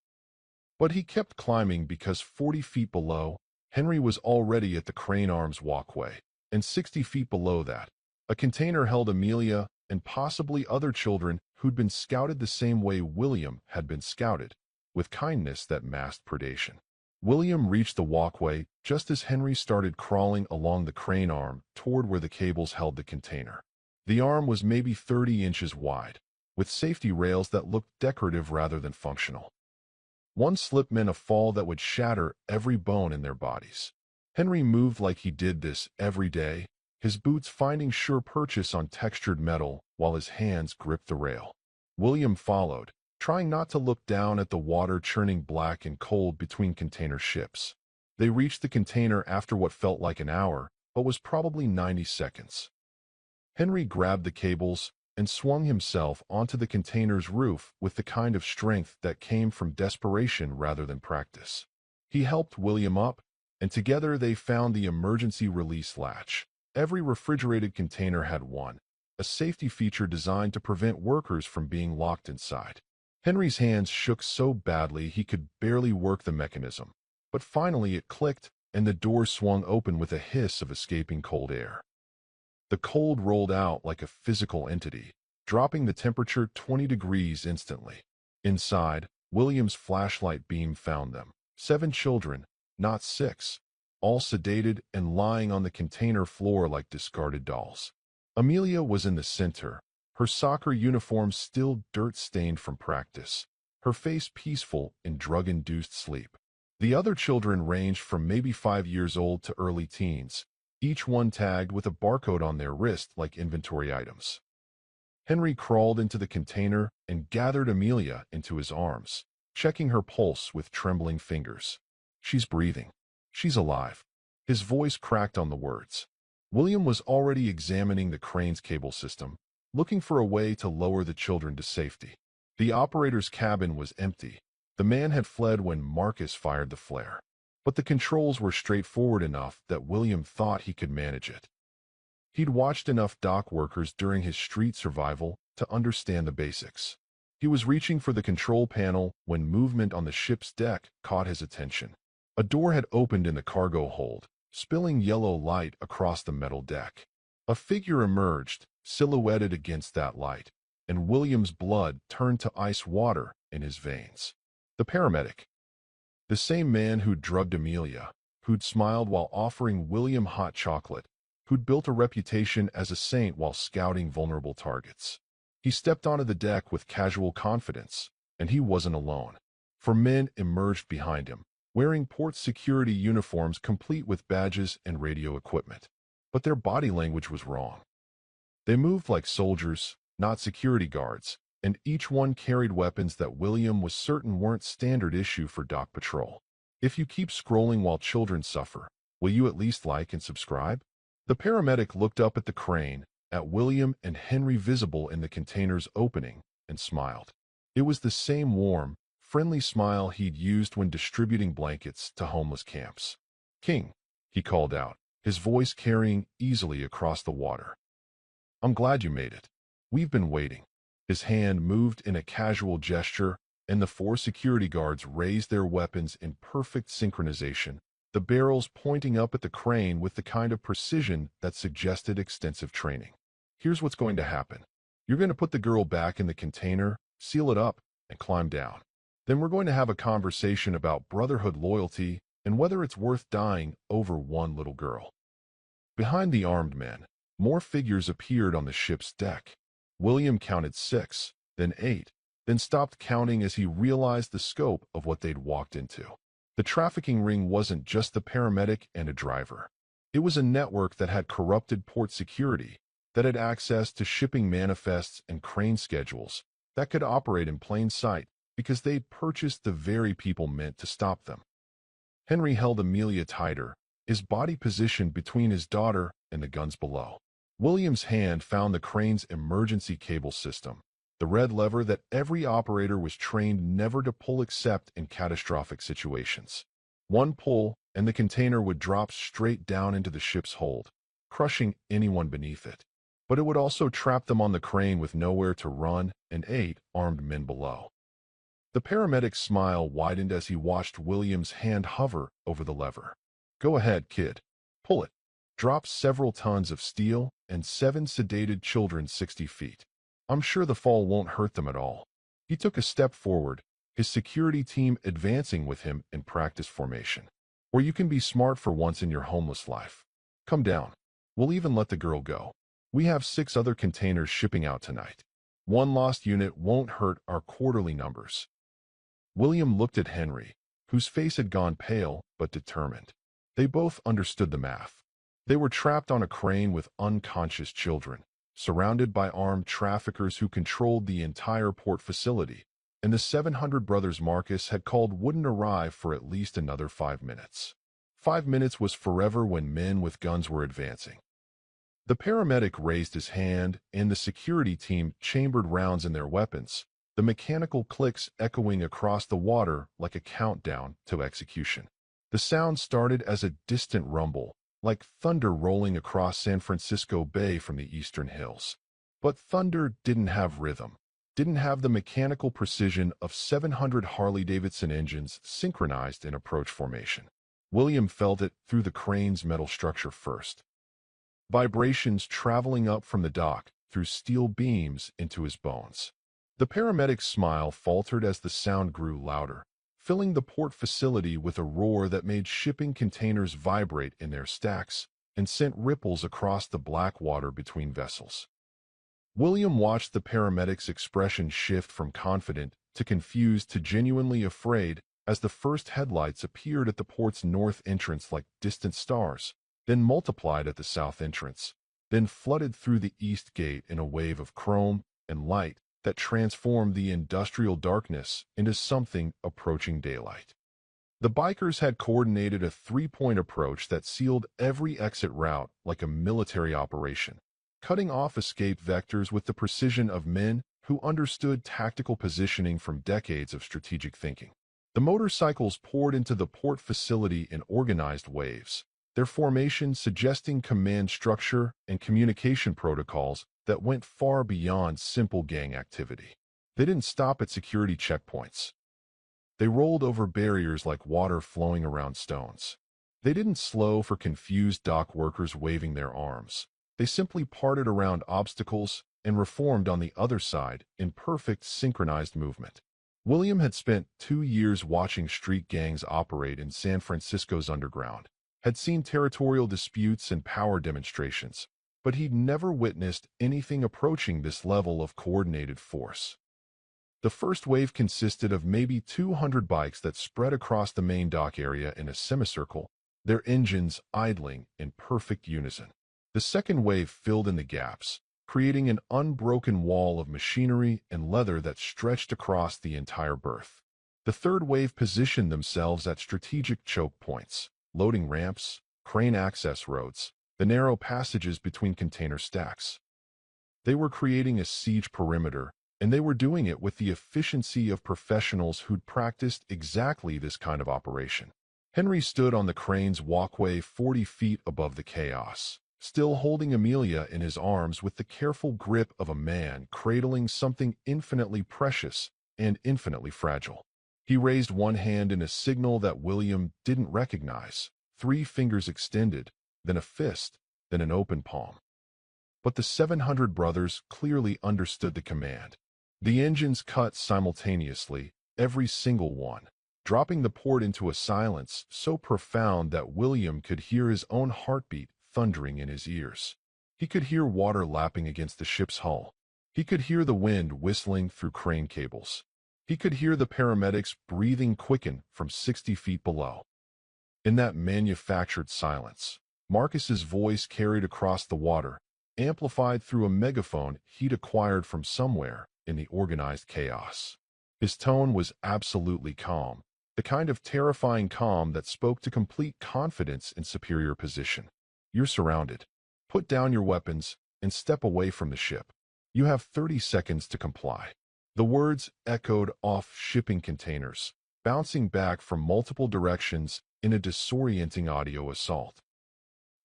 But he kept climbing because 40 feet below, Henry was already at the crane arms walkway, and 60 feet below that, a container held Amelia and possibly other children who'd been scouted the same way William had been scouted, with kindness that masked predation. William reached the walkway just as Henry started crawling along the crane arm toward where the cables held the container. The arm was maybe 30 inches wide, with safety rails that looked decorative rather than functional. One slip meant a fall that would shatter every bone in their bodies. Henry moved like he did this every day, his boots finding sure purchase on textured metal while his hands gripped the rail. William followed, trying not to look down at the water churning black and cold between container ships. They reached the container after what felt like an hour, but was probably 90 seconds. Henry grabbed the cables and swung himself onto the container's roof with the kind of strength that came from desperation rather than practice. He helped William up, and together they found the emergency release latch. Every refrigerated container had one, a safety feature designed to prevent workers from being locked inside. Henry's hands shook so badly he could barely work the mechanism, but finally it clicked, and the door swung open with a hiss of escaping cold air. The cold rolled out like a physical entity, dropping the temperature 20 degrees instantly. Inside, William's flashlight beam found them. 7 children, not 6, all sedated and lying on the container floor like discarded dolls. Amelia was in the center, her soccer uniform still dirt-stained from practice, her face peaceful in drug-induced sleep. The other children ranged from maybe 5 years old to early teens, each one tagged with a barcode on their wrist like inventory items. Henry crawled into the container and gathered Amelia into his arms, checking her pulse with trembling fingers. "She's breathing. She's alive." His voice cracked on the words. William was already examining the crane's cable system, looking for a way to lower the children to safety. The operator's cabin was empty. The man had fled when Marcus fired the flare. But the controls were straightforward enough that William thought he could manage it. He'd watched enough dock workers during his street survival to understand the basics. He was reaching for the control panel when movement on the ship's deck caught his attention. A door had opened in the cargo hold, spilling yellow light across the metal deck. A figure emerged, silhouetted against that light, and William's blood turned to ice water in his veins. The paramedic. The same man who'd drugged Amelia, who'd smiled while offering William hot chocolate, who'd built a reputation as a saint while scouting vulnerable targets. He stepped onto the deck with casual confidence, and he wasn't alone. 4 men emerged behind him, wearing port security uniforms complete with badges and radio equipment. But their body language was wrong. They moved like soldiers, not security guards, and each one carried weapons that William was certain weren't standard issue for dock patrol. If you keep scrolling while children suffer, will you at least like and subscribe? The paramedic looked up at the crane, at William and Henry visible in the container's opening, and smiled. It was the same warm, friendly smile he'd used when distributing blankets to homeless camps. "King," he called out, his voice carrying easily across the water. "I'm glad you made it. We've been waiting." His hand moved in a casual gesture, and the 4 security guards raised their weapons in perfect synchronization, the barrels pointing up at the crane with the kind of precision that suggested extensive training. "Here's what's going to happen. You're going to put the girl back in the container, seal it up, and climb down. Then we're going to have a conversation about brotherhood loyalty and whether it's worth dying over one little girl." Behind the armed men, more figures appeared on the ship's deck. William counted 6, then 8, then stopped counting as he realized the scope of what they'd walked into. The trafficking ring wasn't just the paramedic and a driver. It was a network that had corrupted port security, that had access to shipping manifests and crane schedules, that could operate in plain sight because they'd purchased the very people meant to stop them. Henry held Amelia tighter, his body positioned between his daughter and the guns below. William's hand found the crane's emergency cable system, the red lever that every operator was trained never to pull except in catastrophic situations. One pull, and the container would drop straight down into the ship's hold, crushing anyone beneath it. But it would also trap them on the crane with nowhere to run and 8 armed men below. The paramedic's smile widened as he watched William's hand hover over the lever. "Go ahead, kid. Pull it." Drop several tons of steel and 7 sedated children 60 feet. "I'm sure the fall won't hurt them at all." He took a step forward, his security team advancing with him in practice formation. "Or you can be smart for once in your homeless life. Come down. We'll even let the girl go. We have 6 other containers shipping out tonight. 1 lost unit won't hurt our quarterly numbers." William looked at Henry, whose face had gone pale but determined. They both understood the math. They were trapped on a crane with unconscious children, surrounded by armed traffickers who controlled the entire port facility, and the 700 brothers Marcus had called wouldn't arrive for at least another 5 minutes. 5 minutes was forever when men with guns were advancing. The paramedic raised his hand, and the security team chambered rounds in their weapons, the mechanical clicks echoing across the water like a countdown to execution. The sound started as a distant rumble, like thunder rolling across San Francisco Bay from the eastern hills. But thunder didn't have rhythm, didn't have the mechanical precision of 700 Harley-Davidson engines synchronized in approach formation. William felt it through the crane's metal structure first. Vibrations traveling up from the dock, through steel beams into his bones. The paramedic's smile faltered as the sound grew louder, filling the port facility with a roar that made shipping containers vibrate in their stacks and sent ripples across the black water between vessels. William watched the paramedic's expression shift from confident to confused to genuinely afraid as the first headlights appeared at the port's north entrance like distant stars, then multiplied at the south entrance, then flooded through the east gate in a wave of chrome and light that transformed the industrial darkness into something approaching daylight. The bikers had coordinated a three-point approach that sealed every exit route like a military operation, cutting off escape vectors with the precision of men who understood tactical positioning from decades of strategic thinking. The motorcycles poured into the port facility in organized waves, their formation suggesting command structure and communication protocols that went far beyond simple gang activity. They didn't stop at security checkpoints. They rolled over barriers like water flowing around stones. They didn't slow for confused dock workers waving their arms. They simply parted around obstacles and reformed on the other side in perfect synchronized movement. William had spent 2 years watching street gangs operate in San Francisco's underground, had seen territorial disputes and power demonstrations, but he'd never witnessed anything approaching this level of coordinated force. The first wave consisted of maybe 200 bikes that spread across the main dock area in a semicircle, their engines idling in perfect unison. The second wave filled in the gaps, creating an unbroken wall of machinery and leather that stretched across the entire berth. The third wave positioned themselves at strategic choke points, loading ramps, crane access roads, the narrow passages between container stacks. They were creating a siege perimeter, and they were doing it with the efficiency of professionals who'd practiced exactly this kind of operation. Henry stood on the crane's walkway 40 feet above the chaos, still holding Amelia in his arms with the careful grip of a man cradling something infinitely precious and infinitely fragile. He raised one hand in a signal that William didn't recognize, 3 fingers extended, then a fist, then an open palm. But the 700 brothers clearly understood the command. The engines cut simultaneously, every single one, dropping the port into a silence so profound that William could hear his own heartbeat thundering in his ears. He could hear water lapping against the ship's hull. He could hear the wind whistling through crane cables. He could hear the paramedics breathing quicken from 60 feet below. In that manufactured silence, Marcus's voice carried across the water, amplified through a megaphone he'd acquired from somewhere in the organized chaos. His tone was absolutely calm, the kind of terrifying calm that spoke to complete confidence in superior position. You're surrounded. Put down your weapons and step away from the ship. You have 30 seconds to comply. The words echoed off shipping containers, bouncing back from multiple directions in a disorienting audio assault.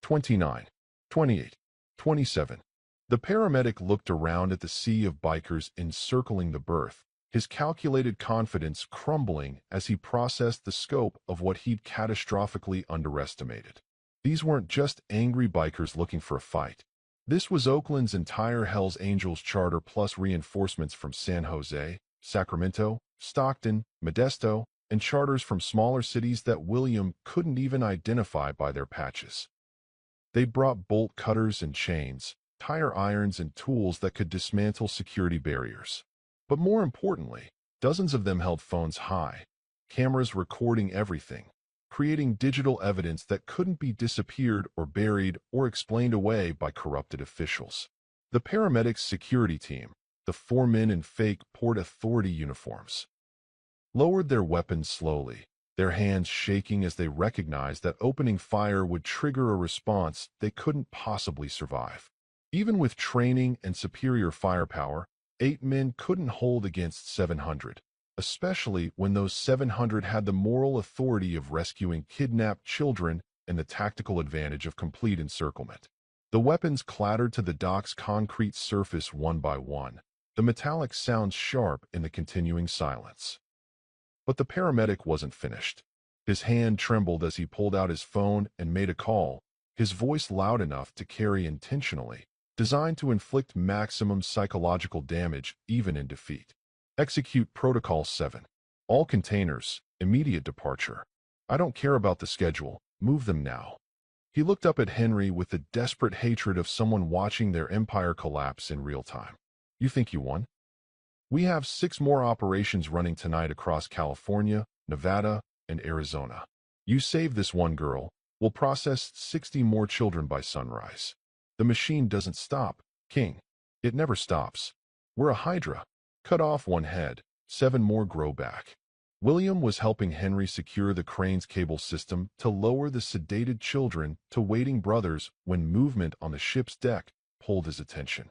29, 28, 27. The paramedic looked around at the sea of bikers encircling the berth, his calculated confidence crumbling as he processed the scope of what he'd catastrophically underestimated. These weren't just angry bikers looking for a fight. This was Oakland's entire Hells Angels charter plus reinforcements from San Jose, Sacramento, Stockton, Modesto, and charters from smaller cities that William couldn't even identify by their patches. They brought bolt cutters and chains, tire irons and tools that could dismantle security barriers. But more importantly, dozens of them held phones high, cameras recording everything, creating digital evidence that couldn't be disappeared or buried or explained away by corrupted officials. The paramedics' security team, the 4 men in fake Port Authority uniforms, lowered their weapons slowly, their hands shaking as they recognized that opening fire would trigger a response they couldn't possibly survive. Even with training and superior firepower, 8 men couldn't hold against 700, especially when those 700 had the moral authority of rescuing kidnapped children and the tactical advantage of complete encirclement. The weapons clattered to the dock's concrete surface one by one, the metallic sounds sharp in the continuing silence. But the paramedic wasn't finished. His hand trembled as he pulled out his phone and made a call, his voice loud enough to carry intentionally, designed to inflict maximum psychological damage even in defeat. Execute Protocol 7. All containers, immediate departure. I don't care about the schedule, move them now. He looked up at Henry with the desperate hatred of someone watching their empire collapse in real time. You think you won? We have 6 more operations running tonight across California, Nevada, and Arizona. You save this one girl, we'll process 60 more children by sunrise. The machine doesn't stop, King. It never stops. We're a hydra. Cut off one head, 7 more grow back. William was helping Henry secure the crane's cable system to lower the sedated children to waiting brothers when movement on the ship's deck pulled his attention.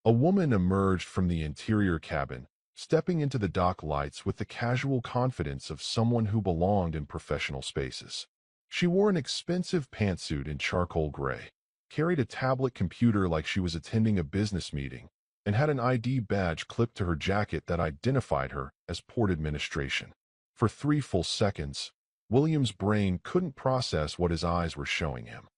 A woman emerged from the interior cabin, stepping into the dock lights with the casual confidence of someone who belonged in professional spaces. She wore an expensive pantsuit in charcoal gray, carried a tablet computer like she was attending a business meeting, and had an ID badge clipped to her jacket that identified her as Port Administration. For 3 full seconds, William's brain couldn't process what his eyes were showing him.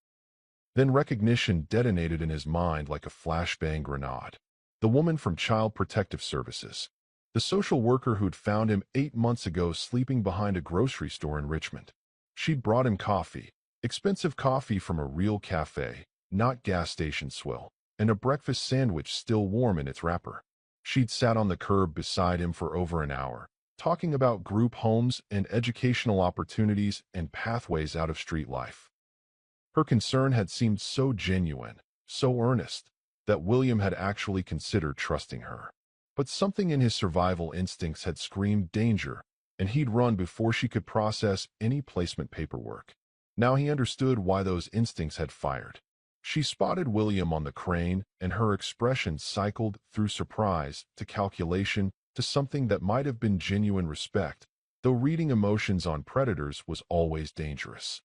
Then recognition detonated in his mind like a flashbang grenade. The woman from Child Protective Services. The social worker who'd found him 8 months ago sleeping behind a grocery store in Richmond. She'd brought him coffee, expensive coffee from a real cafe, not gas station swill, and a breakfast sandwich still warm in its wrapper. She'd sat on the curb beside him for over an hour, talking about group homes and educational opportunities and pathways out of street life. Her concern had seemed so genuine, so earnest, that William had actually considered trusting her. But something in his survival instincts had screamed danger, and he'd run before she could process any placement paperwork. Now he understood why those instincts had fired. She spotted William on the crane, and her expression cycled through surprise to calculation to something that might have been genuine respect, though reading emotions on predators was always dangerous.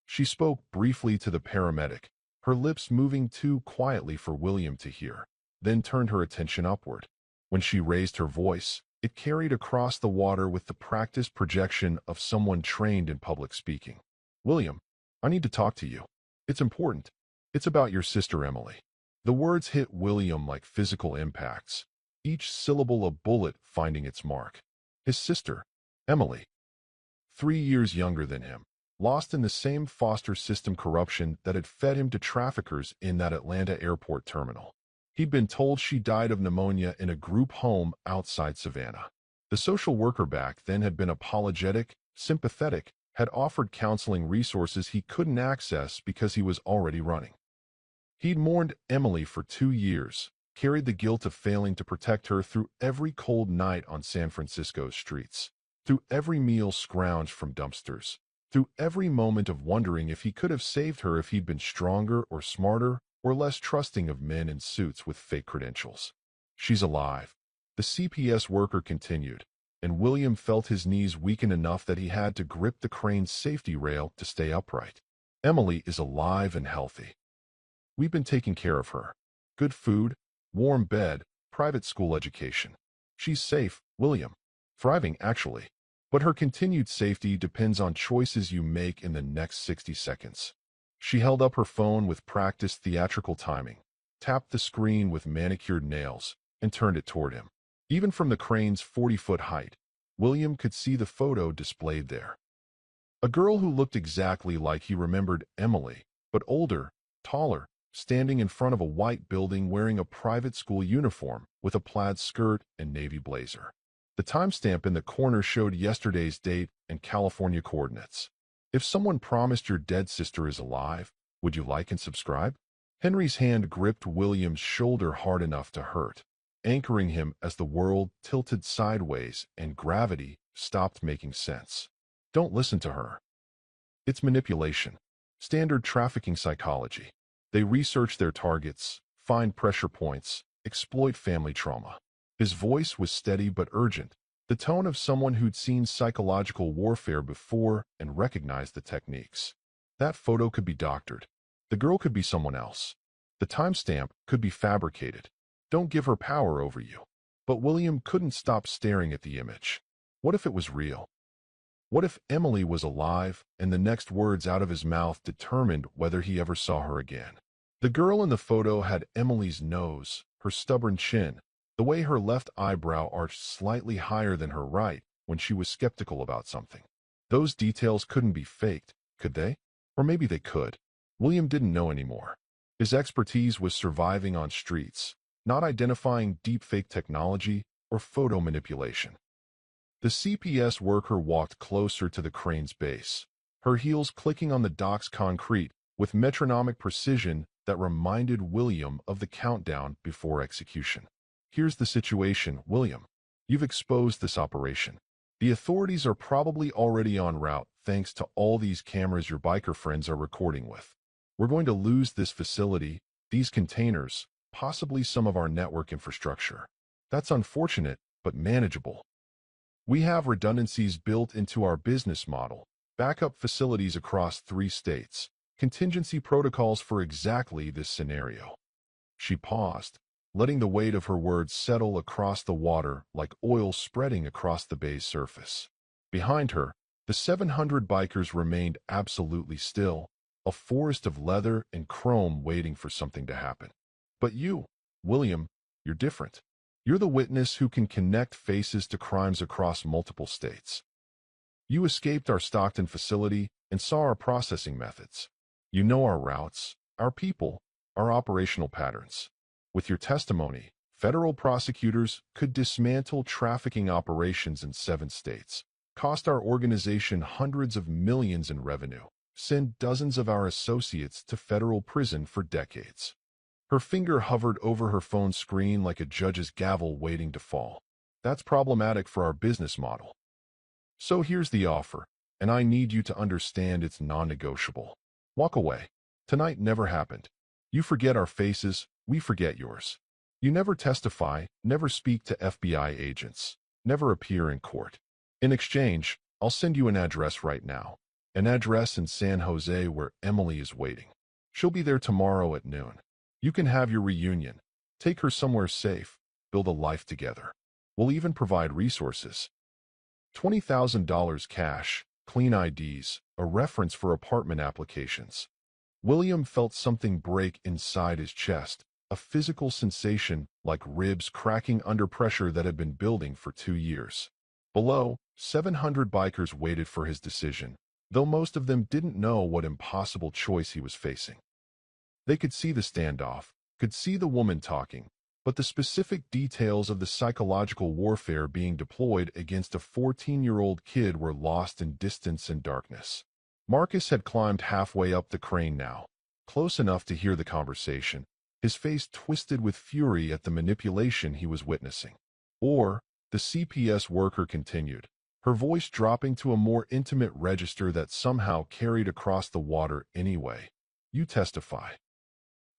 She spoke briefly to the paramedic, her lips moving too quietly for William to hear, then turned her attention upward. When she raised her voice, it carried across the water with the practiced projection of someone trained in public speaking. William, I need to talk to you. It's important. It's about your sister Emily. The words hit William like physical impacts, each syllable a bullet finding its mark. His sister, Emily, 3 years younger than him, lost in the same foster system corruption that had fed him to traffickers in that Atlanta airport terminal. He'd been told she died of pneumonia in a group home outside Savannah. The social worker back then had been apologetic, sympathetic, had offered counseling resources he couldn't access because he was already running. He'd mourned Emily for 2 years, carried the guilt of failing to protect her through every cold night on San Francisco's streets, through every meal scrounged from dumpsters, through every moment of wondering if he could have saved her if he'd been stronger or smarter or less trusting of men in suits with fake credentials. She's alive, the CPS worker continued, and William felt his knees weaken enough that he had to grip the crane's safety rail to stay upright. Emily is alive and healthy. We've been taking care of her. Good food, warm bed, private school education. She's safe, William. Thriving, actually. But her continued safety depends on choices you make in the next 60 seconds. She held up her phone with practiced theatrical timing, tapped the screen with manicured nails, and turned it toward him. Even from the crane's 40-foot height, William could see the photo displayed there. A girl who looked exactly like he remembered Emily, but older, taller, standing in front of a white building wearing a private school uniform with a plaid skirt and navy blazer. The timestamp in the corner showed yesterday's date and California coordinates. If someone promised your dead sister is alive, would you like and subscribe? Henry's hand gripped William's shoulder hard enough to hurt, anchoring him as the world tilted sideways and gravity stopped making sense. Don't listen to her. It's manipulation. Standard trafficking psychology. They research their targets, find pressure points, exploit family trauma. His voice was steady but urgent, the tone of someone who'd seen psychological warfare before and recognized the techniques. That photo could be doctored. The girl could be someone else. The timestamp could be fabricated. Don't give her power over you. But William couldn't stop staring at the image. What if it was real? What if Emily was alive and the next words out of his mouth determined whether he ever saw her again? The girl in the photo had Emily's nose, her stubborn chin, the way her left eyebrow arched slightly higher than her right when she was skeptical about something. Those details couldn't be faked, could they? Or maybe they could. William didn't know anymore. His expertise was surviving on streets, not identifying deepfake technology or photo manipulation. The CPS worker walked closer to the crane's base, her heels clicking on the dock's concrete with metronomic precision that reminded William of the countdown before execution. Here's the situation, William. You've exposed this operation. The authorities are probably already en route thanks to all these cameras your biker friends are recording with. We're going to lose this facility, these containers, possibly some of our network infrastructure. That's unfortunate, but manageable. We have redundancies built into our business model, backup facilities across 3 states, contingency protocols for exactly this scenario. She paused, letting the weight of her words settle across the water like oil spreading across the bay's surface. Behind her, the 700 bikers remained absolutely still, a forest of leather and chrome waiting for something to happen. But you, William, you're different. You're the witness who can connect faces to crimes across multiple states. You escaped our Stockton facility and saw our processing methods. You know our routes, our people, our operational patterns. With your testimony, federal prosecutors could dismantle trafficking operations in 7 states, cost our organization hundreds of millions in revenue, send dozens of our associates to federal prison for decades. Her finger hovered over her phone screen like a judge's gavel waiting to fall. That's problematic for our business model. So here's the offer, and I need you to understand it's non-negotiable. Walk away. Tonight never happened. You forget our faces, we forget yours. You never testify, never speak to FBI agents, never appear in court. In exchange, I'll send you an address right now. An address in San Jose where Emily is waiting. She'll be there tomorrow at noon. You can have your reunion, take her somewhere safe, build a life together. We'll even provide resources. $20,000 cash, clean IDs, a reference for apartment applications. William felt something break inside his chest, a physical sensation like ribs cracking under pressure that had been building for 2 years. Below, 700 bikers waited for his decision, though most of them didn't know what impossible choice he was facing. They could see the standoff, could see the woman talking, but the specific details of the psychological warfare being deployed against a 14-year-old kid were lost in distance and darkness. Marcus had climbed halfway up the crane now, close enough to hear the conversation, his face twisted with fury at the manipulation he was witnessing. Or, the CPS worker continued, her voice dropping to a more intimate register that somehow carried across the water anyway. You testify.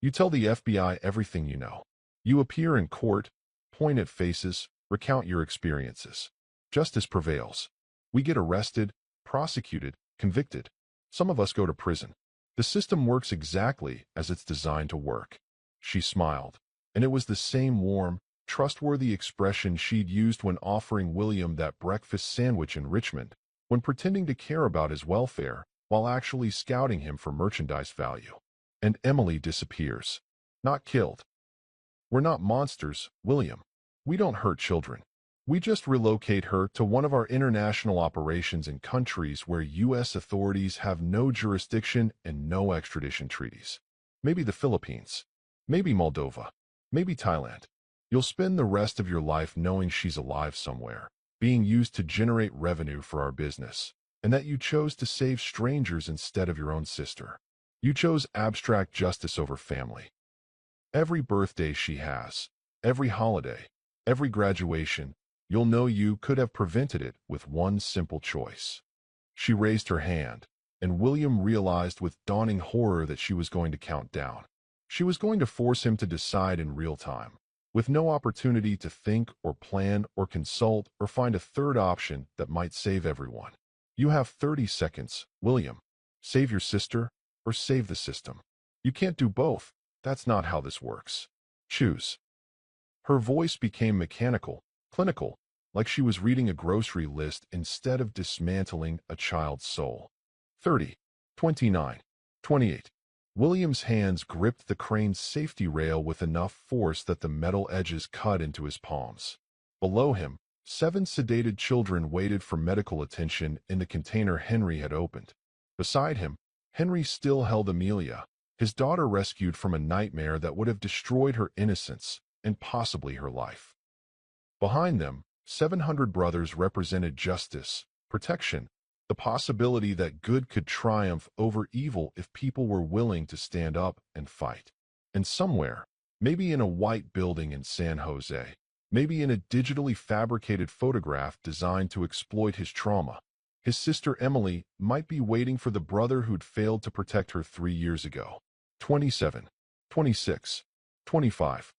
You tell the FBI everything you know. You appear in court, point at faces, recount your experiences. Justice prevails. We get arrested, prosecuted, convicted. Some of us go to prison. The system works exactly as it's designed to work. She smiled, and it was the same warm, trustworthy expression she'd used when offering William that breakfast sandwich in Richmond, when pretending to care about his welfare while actually scouting him for merchandise value. And Emily disappears. Not killed. We're not monsters, William. We don't hurt children. We just relocate her to one of our international operations in countries where U.S. authorities have no jurisdiction and no extradition treaties. Maybe the Philippines. Maybe Moldova. Maybe Thailand. You'll spend the rest of your life knowing she's alive somewhere, being used to generate revenue for our business, and that you chose to save strangers instead of your own sister. You chose abstract justice over family. Every birthday she has, every holiday, every graduation, you'll know you could have prevented it with one simple choice. She raised her hand, and William realized with dawning horror that she was going to count down. She was going to force him to decide in real time, with no opportunity to think or plan or consult or find a third option that might save everyone. You have 30 seconds, William. Save your sister or save the system. You can't do both. That's not how this works. Choose. Her voice became mechanical, clinical, like she was reading a grocery list instead of dismantling a child's soul. 30, 29, 28. William's hands gripped the crane's safety rail with enough force that the metal edges cut into his palms. Below him, 7 sedated children waited for medical attention in the container Henry had opened. Beside him, Henry still held Amelia, his daughter rescued from a nightmare that would have destroyed her innocence and possibly her life. Behind them, 700 brothers represented justice, protection, the possibility that good could triumph over evil if people were willing to stand up and fight. And somewhere, maybe in a white building in San Jose, maybe in a digitally fabricated photograph designed to exploit his trauma, his sister Emily might be waiting for the brother who'd failed to protect her 3 years ago. 27, 26, 25.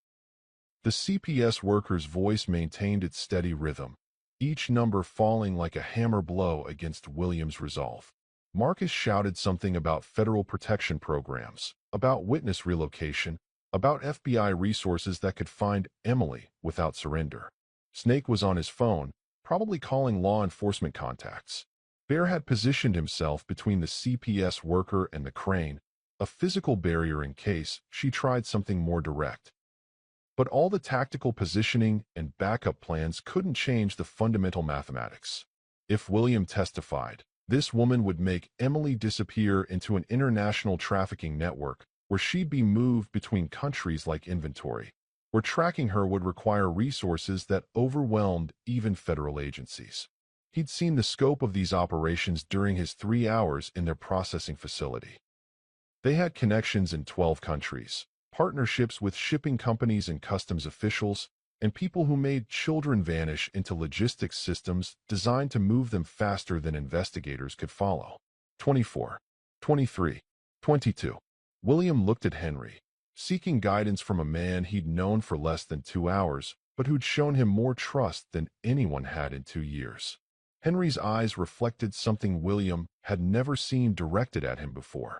The CPS worker's voice maintained its steady rhythm, each number falling like a hammer blow against William's resolve. Marcus shouted something about federal protection programs, about witness relocation, about FBI resources that could find Emily without surrender. Snake was on his phone, probably calling law enforcement contacts. Bear had positioned himself between the CPS worker and the crane, a physical barrier in case she tried something more direct. But all the tactical positioning and backup plans couldn't change the fundamental mathematics. If William testified, this woman would make Emily disappear into an international trafficking network where she'd be moved between countries like inventory, where tracking her would require resources that overwhelmed even federal agencies. He'd seen the scope of these operations during his 3 hours in their processing facility. They had connections in 12 countries, partnerships with shipping companies and customs officials, and people who made children vanish into logistics systems designed to move them faster than investigators could follow. 24, 23, 22. William looked at Henry, seeking guidance from a man he'd known for less than 2 hours, but who'd shown him more trust than anyone had in 2 years. Henry's eyes reflected something William had never seen directed at him before.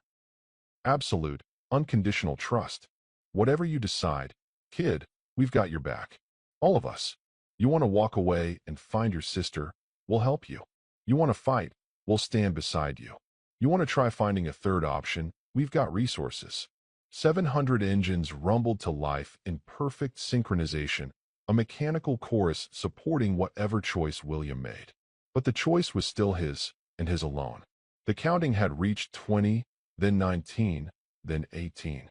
Absolute, unconditional trust. Whatever you decide, kid, we've got your back. All of us. You want to walk away and find your sister, we'll help you. You want to fight, we'll stand beside you. You want to try finding a third option, we've got resources. 700 engines rumbled to life in perfect synchronization, a mechanical chorus supporting whatever choice William made. But the choice was still his, and his alone. The counting had reached 20, then 19, then 18.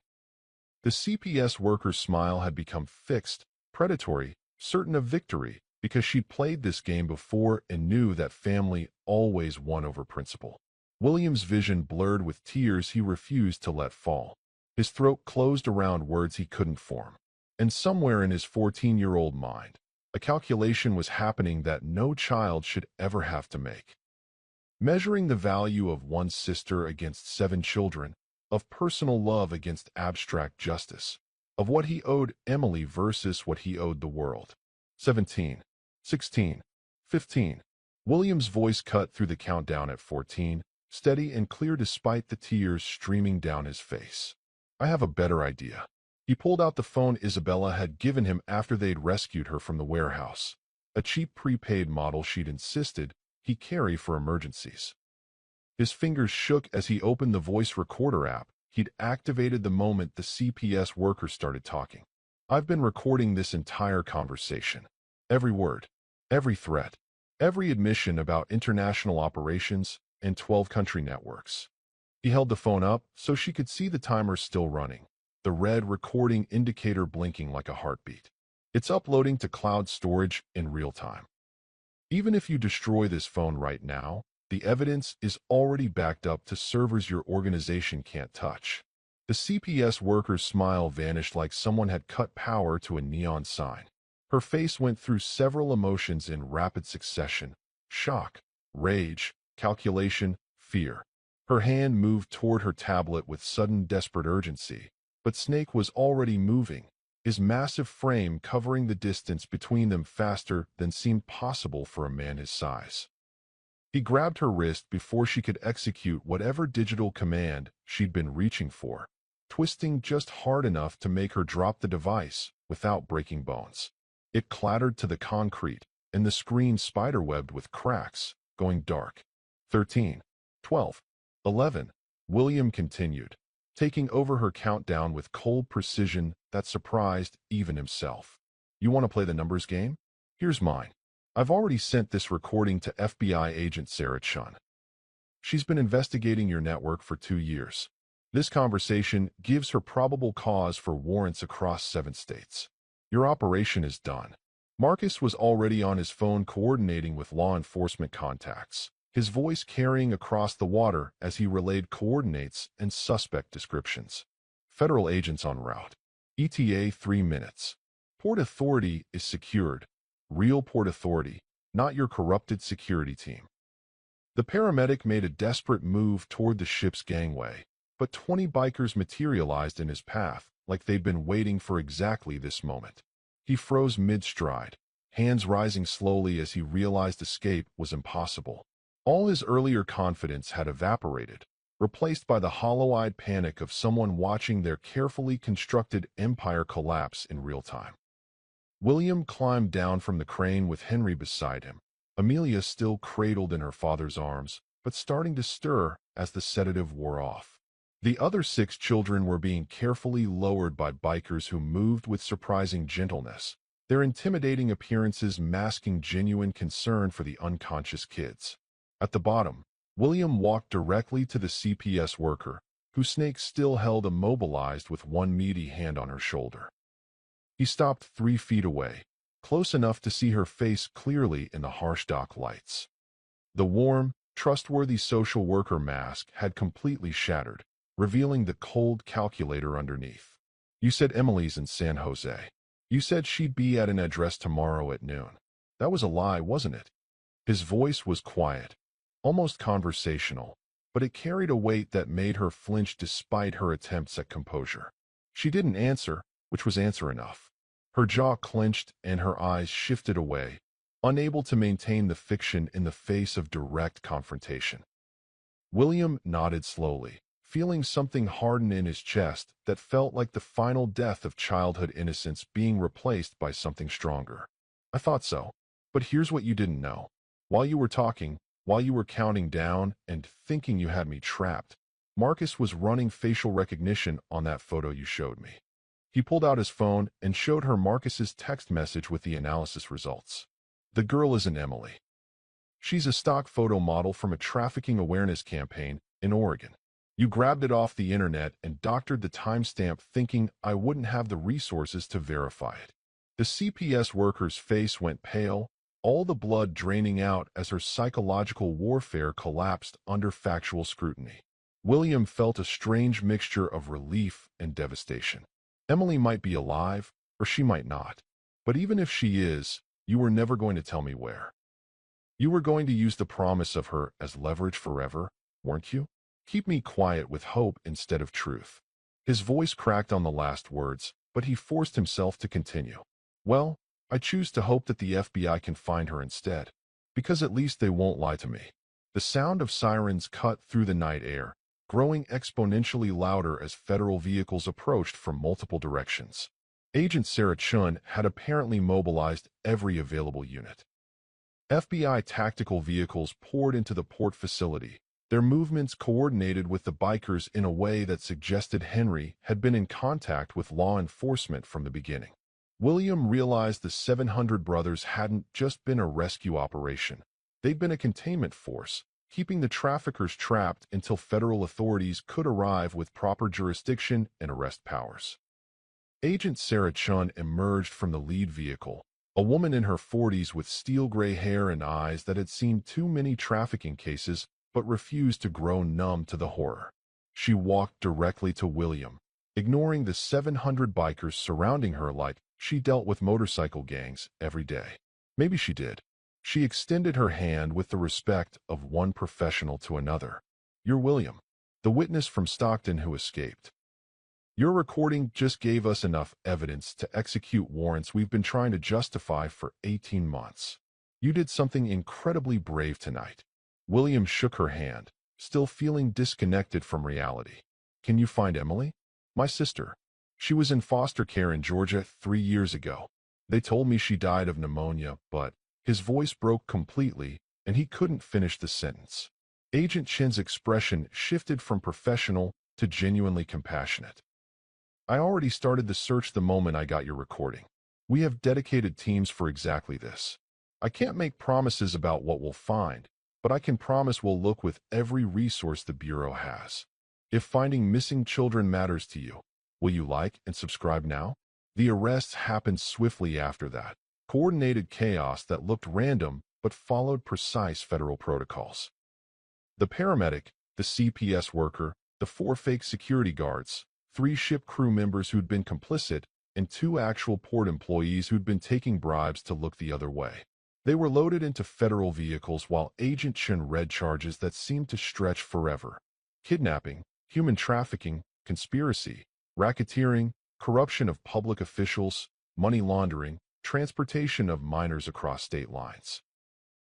The CPS worker's smile had become fixed, predatory, certain of victory, because she'd played this game before and knew that family always won over principle. William's vision blurred with tears he refused to let fall. His throat closed around words he couldn't form. And somewhere in his 14-year-old mind, a calculation was happening that no child should ever have to make. Measuring the value of one sister against 7 children, of personal love against abstract justice, of what he owed Emily versus what he owed the world. 17, 16, 15. William's voice cut through the countdown at 14, steady and clear despite the tears streaming down his face. I have a better idea. He pulled out the phone Isabella had given him after they'd rescued her from the warehouse, a cheap prepaid model she'd insisted he carry for emergencies. His fingers shook as he opened the voice recorder app he'd activated the moment the CPS worker started talking. I've been recording this entire conversation. Every word, every threat, every admission about international operations and 12-country networks. He held the phone up so she could see the timer still running, the red recording indicator blinking like a heartbeat. It's uploading to cloud storage in real time. Even if you destroy this phone right now, the evidence is already backed up to servers your organization can't touch. The CPS worker's smile vanished like someone had cut power to a neon sign. Her face went through several emotions in rapid succession: shock, rage, calculation, fear. Her hand moved toward her tablet with sudden desperate urgency, but Snake was already moving, his massive frame covering the distance between them faster than seemed possible for a man his size. He grabbed her wrist before she could execute whatever digital command she'd been reaching for, twisting just hard enough to make her drop the device without breaking bones. It clattered to the concrete, and the screen spiderwebbed with cracks, going dark. 13, 12, 11. William continued, taking over her countdown with cold precision that surprised even himself. You want to play the numbers game? Here's mine. I've already sent this recording to FBI agent Sarah Chun. She's been investigating your network for 2 years. This conversation gives her probable cause for warrants across 7 states. Your operation is done. Marcus was already on his phone coordinating with law enforcement contacts, his voice carrying across the water as he relayed coordinates and suspect descriptions. Federal agents en route. ETA 3 minutes. Port Authority is secured. Real Port Authority, not your corrupted security team. The paramedic made a desperate move toward the ship's gangway, but 20 bikers materialized in his path like they'd been waiting for exactly this moment. He froze mid-stride, hands rising slowly as he realized escape was impossible. All his earlier confidence had evaporated, replaced by the hollow-eyed panic of someone watching their carefully constructed empire collapse in real time. William climbed down from the crane with Henry beside him, Amelia still cradled in her father's arms, but starting to stir as the sedative wore off. The other 6 children were being carefully lowered by bikers who moved with surprising gentleness, their intimidating appearances masking genuine concern for the unconscious kids. At the bottom, William walked directly to the CPS worker, whose Snake still held immobilized with one meaty hand on her shoulder. He stopped 3 feet away, close enough to see her face clearly in the harsh dock lights. The warm, trustworthy social worker mask had completely shattered, revealing the cold calculator underneath. You said Emily's in San Jose. You said she'd be at an address tomorrow at noon. That was a lie, wasn't it? His voice was quiet, almost conversational, but it carried a weight that made her flinch despite her attempts at composure. She didn't answer, which was answer enough. Her jaw clenched and her eyes shifted away, unable to maintain the fiction in the face of direct confrontation. William nodded slowly, feeling something harden in his chest that felt like the final death of childhood innocence being replaced by something stronger. I thought so. But here's what you didn't know. While you were talking, while you were counting down and thinking you had me trapped, Marcus was running facial recognition on that photo you showed me. He pulled out his phone and showed her Marcus's text message with the analysis results. The girl isn't Emily. She's a stock photo model from a trafficking awareness campaign in Oregon. You grabbed it off the internet and doctored the timestamp thinking I wouldn't have the resources to verify it. The CPS worker's face went pale, all the blood draining out as her psychological warfare collapsed under factual scrutiny. William felt a strange mixture of relief and devastation. Emily might be alive, or she might not. But even if she is, you were never going to tell me where. You were going to use the promise of her as leverage forever, weren't you? Keep me quiet with hope instead of truth. His voice cracked on the last words, but he forced himself to continue. Well, I choose to hope that the FBI can find her instead, because at least they won't lie to me. The sound of sirens cut through the night air, growing exponentially louder as federal vehicles approached from multiple directions. Agent Sarah Chun had apparently mobilized every available unit. FBI tactical vehicles poured into the port facility, their movements coordinated with the bikers in a way that suggested Henry had been in contact with law enforcement from the beginning. William realized the 700 brothers hadn't just been a rescue operation. They'd been a containment force, keeping the traffickers trapped until federal authorities could arrive with proper jurisdiction and arrest powers. Agent Sarah Chun emerged from the lead vehicle, a woman in her 40s with steel-gray hair and eyes that had seen too many trafficking cases but refused to grow numb to the horror. She walked directly to William, ignoring the 700 bikers surrounding her like she dealt with motorcycle gangs every day. Maybe she did. She extended her hand with the respect of one professional to another. "You're William, the witness from Stockton who escaped. Your recording just gave us enough evidence to execute warrants we've been trying to justify for 18 months. You did something incredibly brave tonight." William shook her hand, still feeling disconnected from reality. "Can you find Emily?" "My sister. She was in foster care in Georgia 3 years ago. They told me she died of pneumonia, but..." His voice broke completely, and he couldn't finish the sentence. Agent Chin's expression shifted from professional to genuinely compassionate. "I already started the search the moment I got your recording. We have dedicated teams for exactly this. I can't make promises about what we'll find, but I can promise we'll look with every resource the Bureau has. If finding missing children matters to you, will you like and subscribe now?" The arrests happened swiftly after that. Coordinated chaos that looked random but followed precise federal protocols. The paramedic, the CPS worker, the 4 fake security guards, 3 ship crew members who'd been complicit, and 2 actual port employees who'd been taking bribes to look the other way. They were loaded into federal vehicles while Agent Chin read charges that seemed to stretch forever. Kidnapping, human trafficking, conspiracy, racketeering, corruption of public officials, money laundering, transportation of minors across state lines.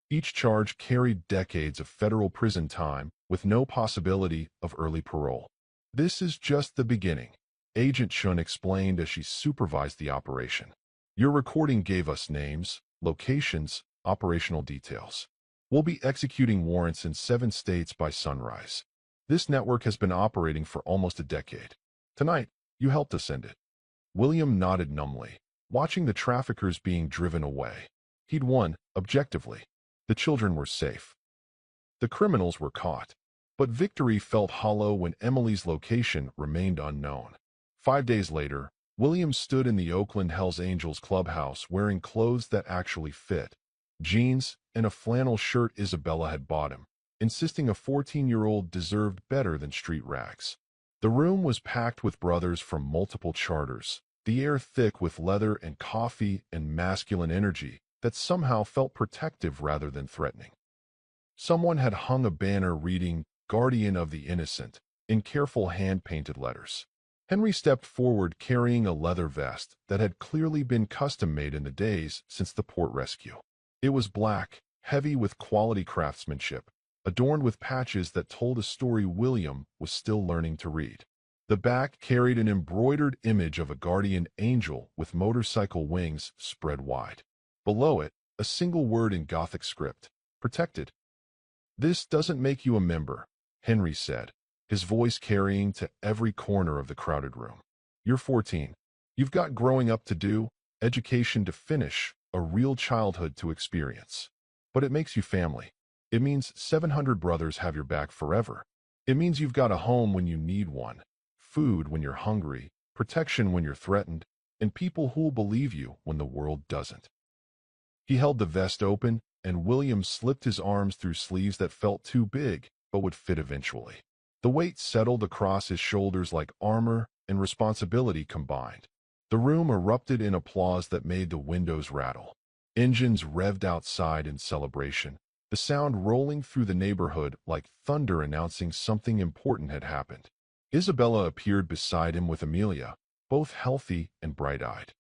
Each charge carried decades of federal prison time with no possibility of early parole. "This is just the beginning," Agent Chun explained as she supervised the operation. "Your recording gave us names, locations, operational details. We'll be executing warrants in 7 states by sunrise. This network has been operating for almost a decade. Tonight, you helped us end it." William nodded numbly, watching the traffickers being driven away. He'd won, objectively. The children were safe. The criminals were caught. But victory felt hollow when Emily's location remained unknown. 5 days later, William stood in the Oakland Hells Angels clubhouse wearing clothes that actually fit. Jeans and a flannel shirt Isabella had bought him, insisting a 14-year-old deserved better than street rags. The room was packed with brothers from multiple charters, the air thick with leather and coffee and masculine energy that somehow felt protective rather than threatening. Someone had hung a banner reading "Guardian of the Innocent" in careful hand-painted letters. Henry stepped forward carrying a leather vest that had clearly been custom-made in the days since the port rescue. It was black, heavy with quality craftsmanship, adorned with patches that told a story William was still learning to read. The back carried an embroidered image of a guardian angel with motorcycle wings spread wide. Below it, a single word in Gothic script, "Protected." "This doesn't make you a member," Henry said, his voice carrying to every corner of the crowded room. "You're 14. You've got growing up to do, education to finish, a real childhood to experience. But it makes you family. It means 700 brothers have your back forever. It means you've got a home when you need one, food when you're hungry, protection when you're threatened, and people who'll believe you when the world doesn't." He held the vest open, and William slipped his arms through sleeves that felt too big, but would fit eventually. The weight settled across his shoulders like armor and responsibility combined. The room erupted in applause that made the windows rattle. Engines revved outside in celebration, the sound rolling through the neighborhood like thunder announcing something important had happened. Isabella appeared beside him with Amelia, both healthy and bright-eyed.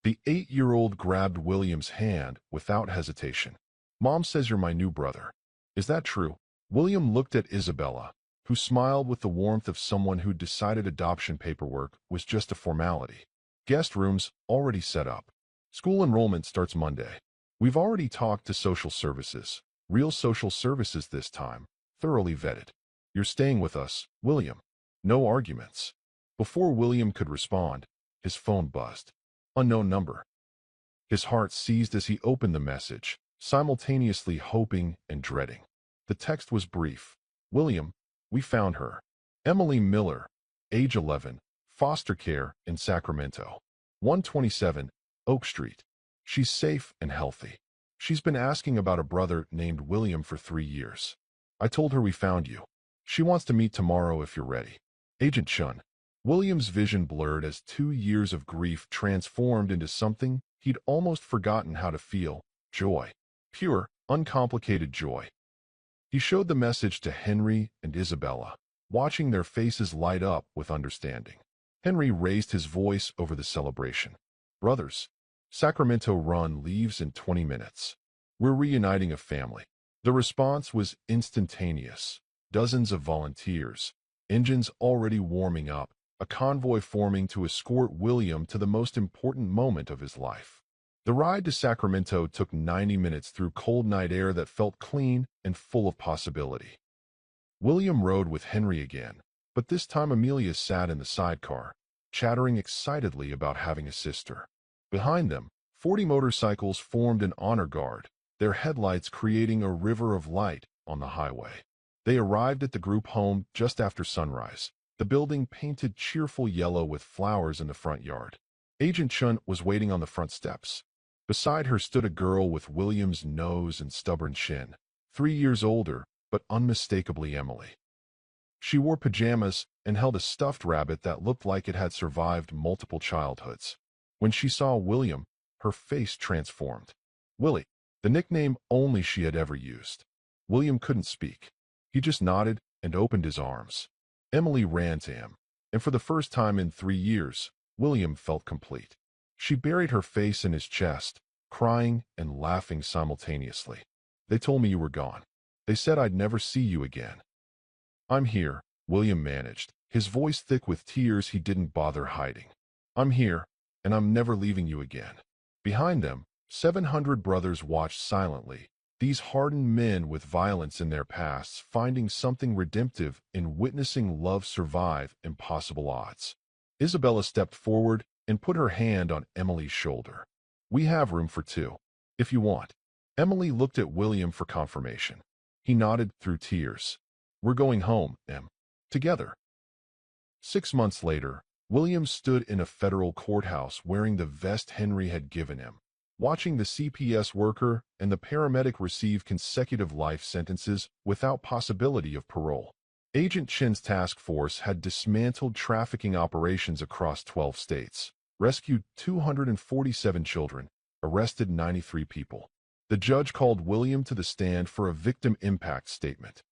The 8-year-old grabbed William's hand without hesitation. "Mom says you're my new brother. Is that true?" William looked at Isabella, who smiled with the warmth of someone who decided adoption paperwork was just a formality. "Guest rooms already set up. School enrollment starts Monday. We've already talked to social services, real social services this time, thoroughly vetted. You're staying with us, William. No arguments." Before William could respond, his phone buzzed. Unknown number. His heart seized as he opened the message, simultaneously hoping and dreading. The text was brief. "William, we found her. Emily Miller, age 11, foster care in Sacramento. 127 Oak Street. She's safe and healthy. She's been asking about a brother named William for 3 years. I told her we found you. She wants to meet tomorrow if you're ready. Agent Chun." William's vision blurred as 2 years of grief transformed into something he'd almost forgotten how to feel: joy. Pure, uncomplicated joy. He showed the message to Henry and Isabella, watching their faces light up with understanding. Henry raised his voice over the celebration. Brothers, Sacramento Run leaves in 20 minutes. We're reuniting a family. The response was instantaneous. Dozens of volunteers, engines already warming up, a convoy forming to escort William to the most important moment of his life. The ride to Sacramento took 90 minutes through cold night air that felt clean and full of possibility. William rode with Henry again, but this time Amelia sat in the sidecar, chattering excitedly about having a sister. Behind them, 40 motorcycles formed an honor guard, their headlights creating a river of light on the highway. They arrived at the group home just after sunrise, the building painted cheerful yellow with flowers in the front yard. Agent Chun was waiting on the front steps. Beside her stood a girl with William's nose and stubborn chin, 3 years older, but unmistakably Emily. She wore pajamas and held a stuffed rabbit that looked like it had survived multiple childhoods. When she saw William, her face transformed. Willie, the nickname only she had ever used. William couldn't speak. He just nodded and opened his arms. Emily ran to him, and for the first time in 3 years, William felt complete. She buried her face in his chest, crying and laughing simultaneously. They told me you were gone. They said I'd never see you again. I'm here, William managed, his voice thick with tears he didn't bother hiding. I'm here, and I'm never leaving you again. Behind them, 700 brothers watched silently, these hardened men with violence in their pasts finding something redemptive in witnessing love survive impossible odds. Isabella stepped forward and put her hand on Emily's shoulder. We have room for 2, if you want. Emily looked at William for confirmation. He nodded through tears. We're going home, Em. Together. 6 months later, William stood in a federal courthouse wearing the vest Henry had given him, watching the CPS worker and the paramedic receive consecutive life sentences without possibility of parole. Agent Chin's task force had dismantled trafficking operations across 12 states, rescued 247 children, arrested 93 people. The judge called William to the stand for a victim impact statement.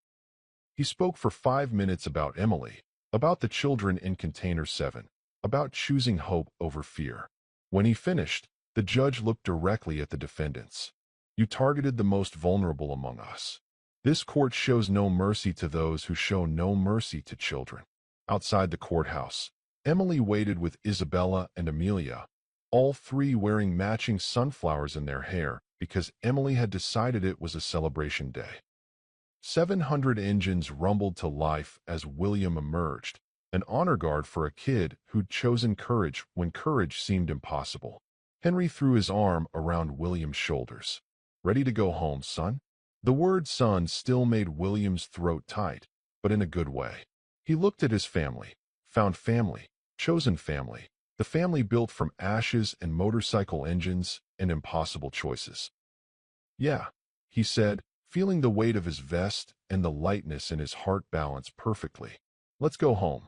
He spoke for 5 minutes about Emily, about the children in Container 7, about choosing hope over fear. When he finished, the judge looked directly at the defendants. You targeted the most vulnerable among us. This court shows no mercy to those who show no mercy to children. Outside the courthouse, Emily waited with Isabella and Amelia, all 3 wearing matching sunflowers in their hair because Emily had decided it was a celebration day. 700 engines rumbled to life as William emerged, an honor guard for a kid who'd chosen courage when courage seemed impossible. Henry threw his arm around William's shoulders. Ready to go home, son? The word son still made William's throat tight, but in a good way. He looked at his family, found family, chosen family, the family built from ashes and motorcycle engines and impossible choices. Yeah, he said, feeling the weight of his vest and the lightness in his heart balance perfectly. Let's go home.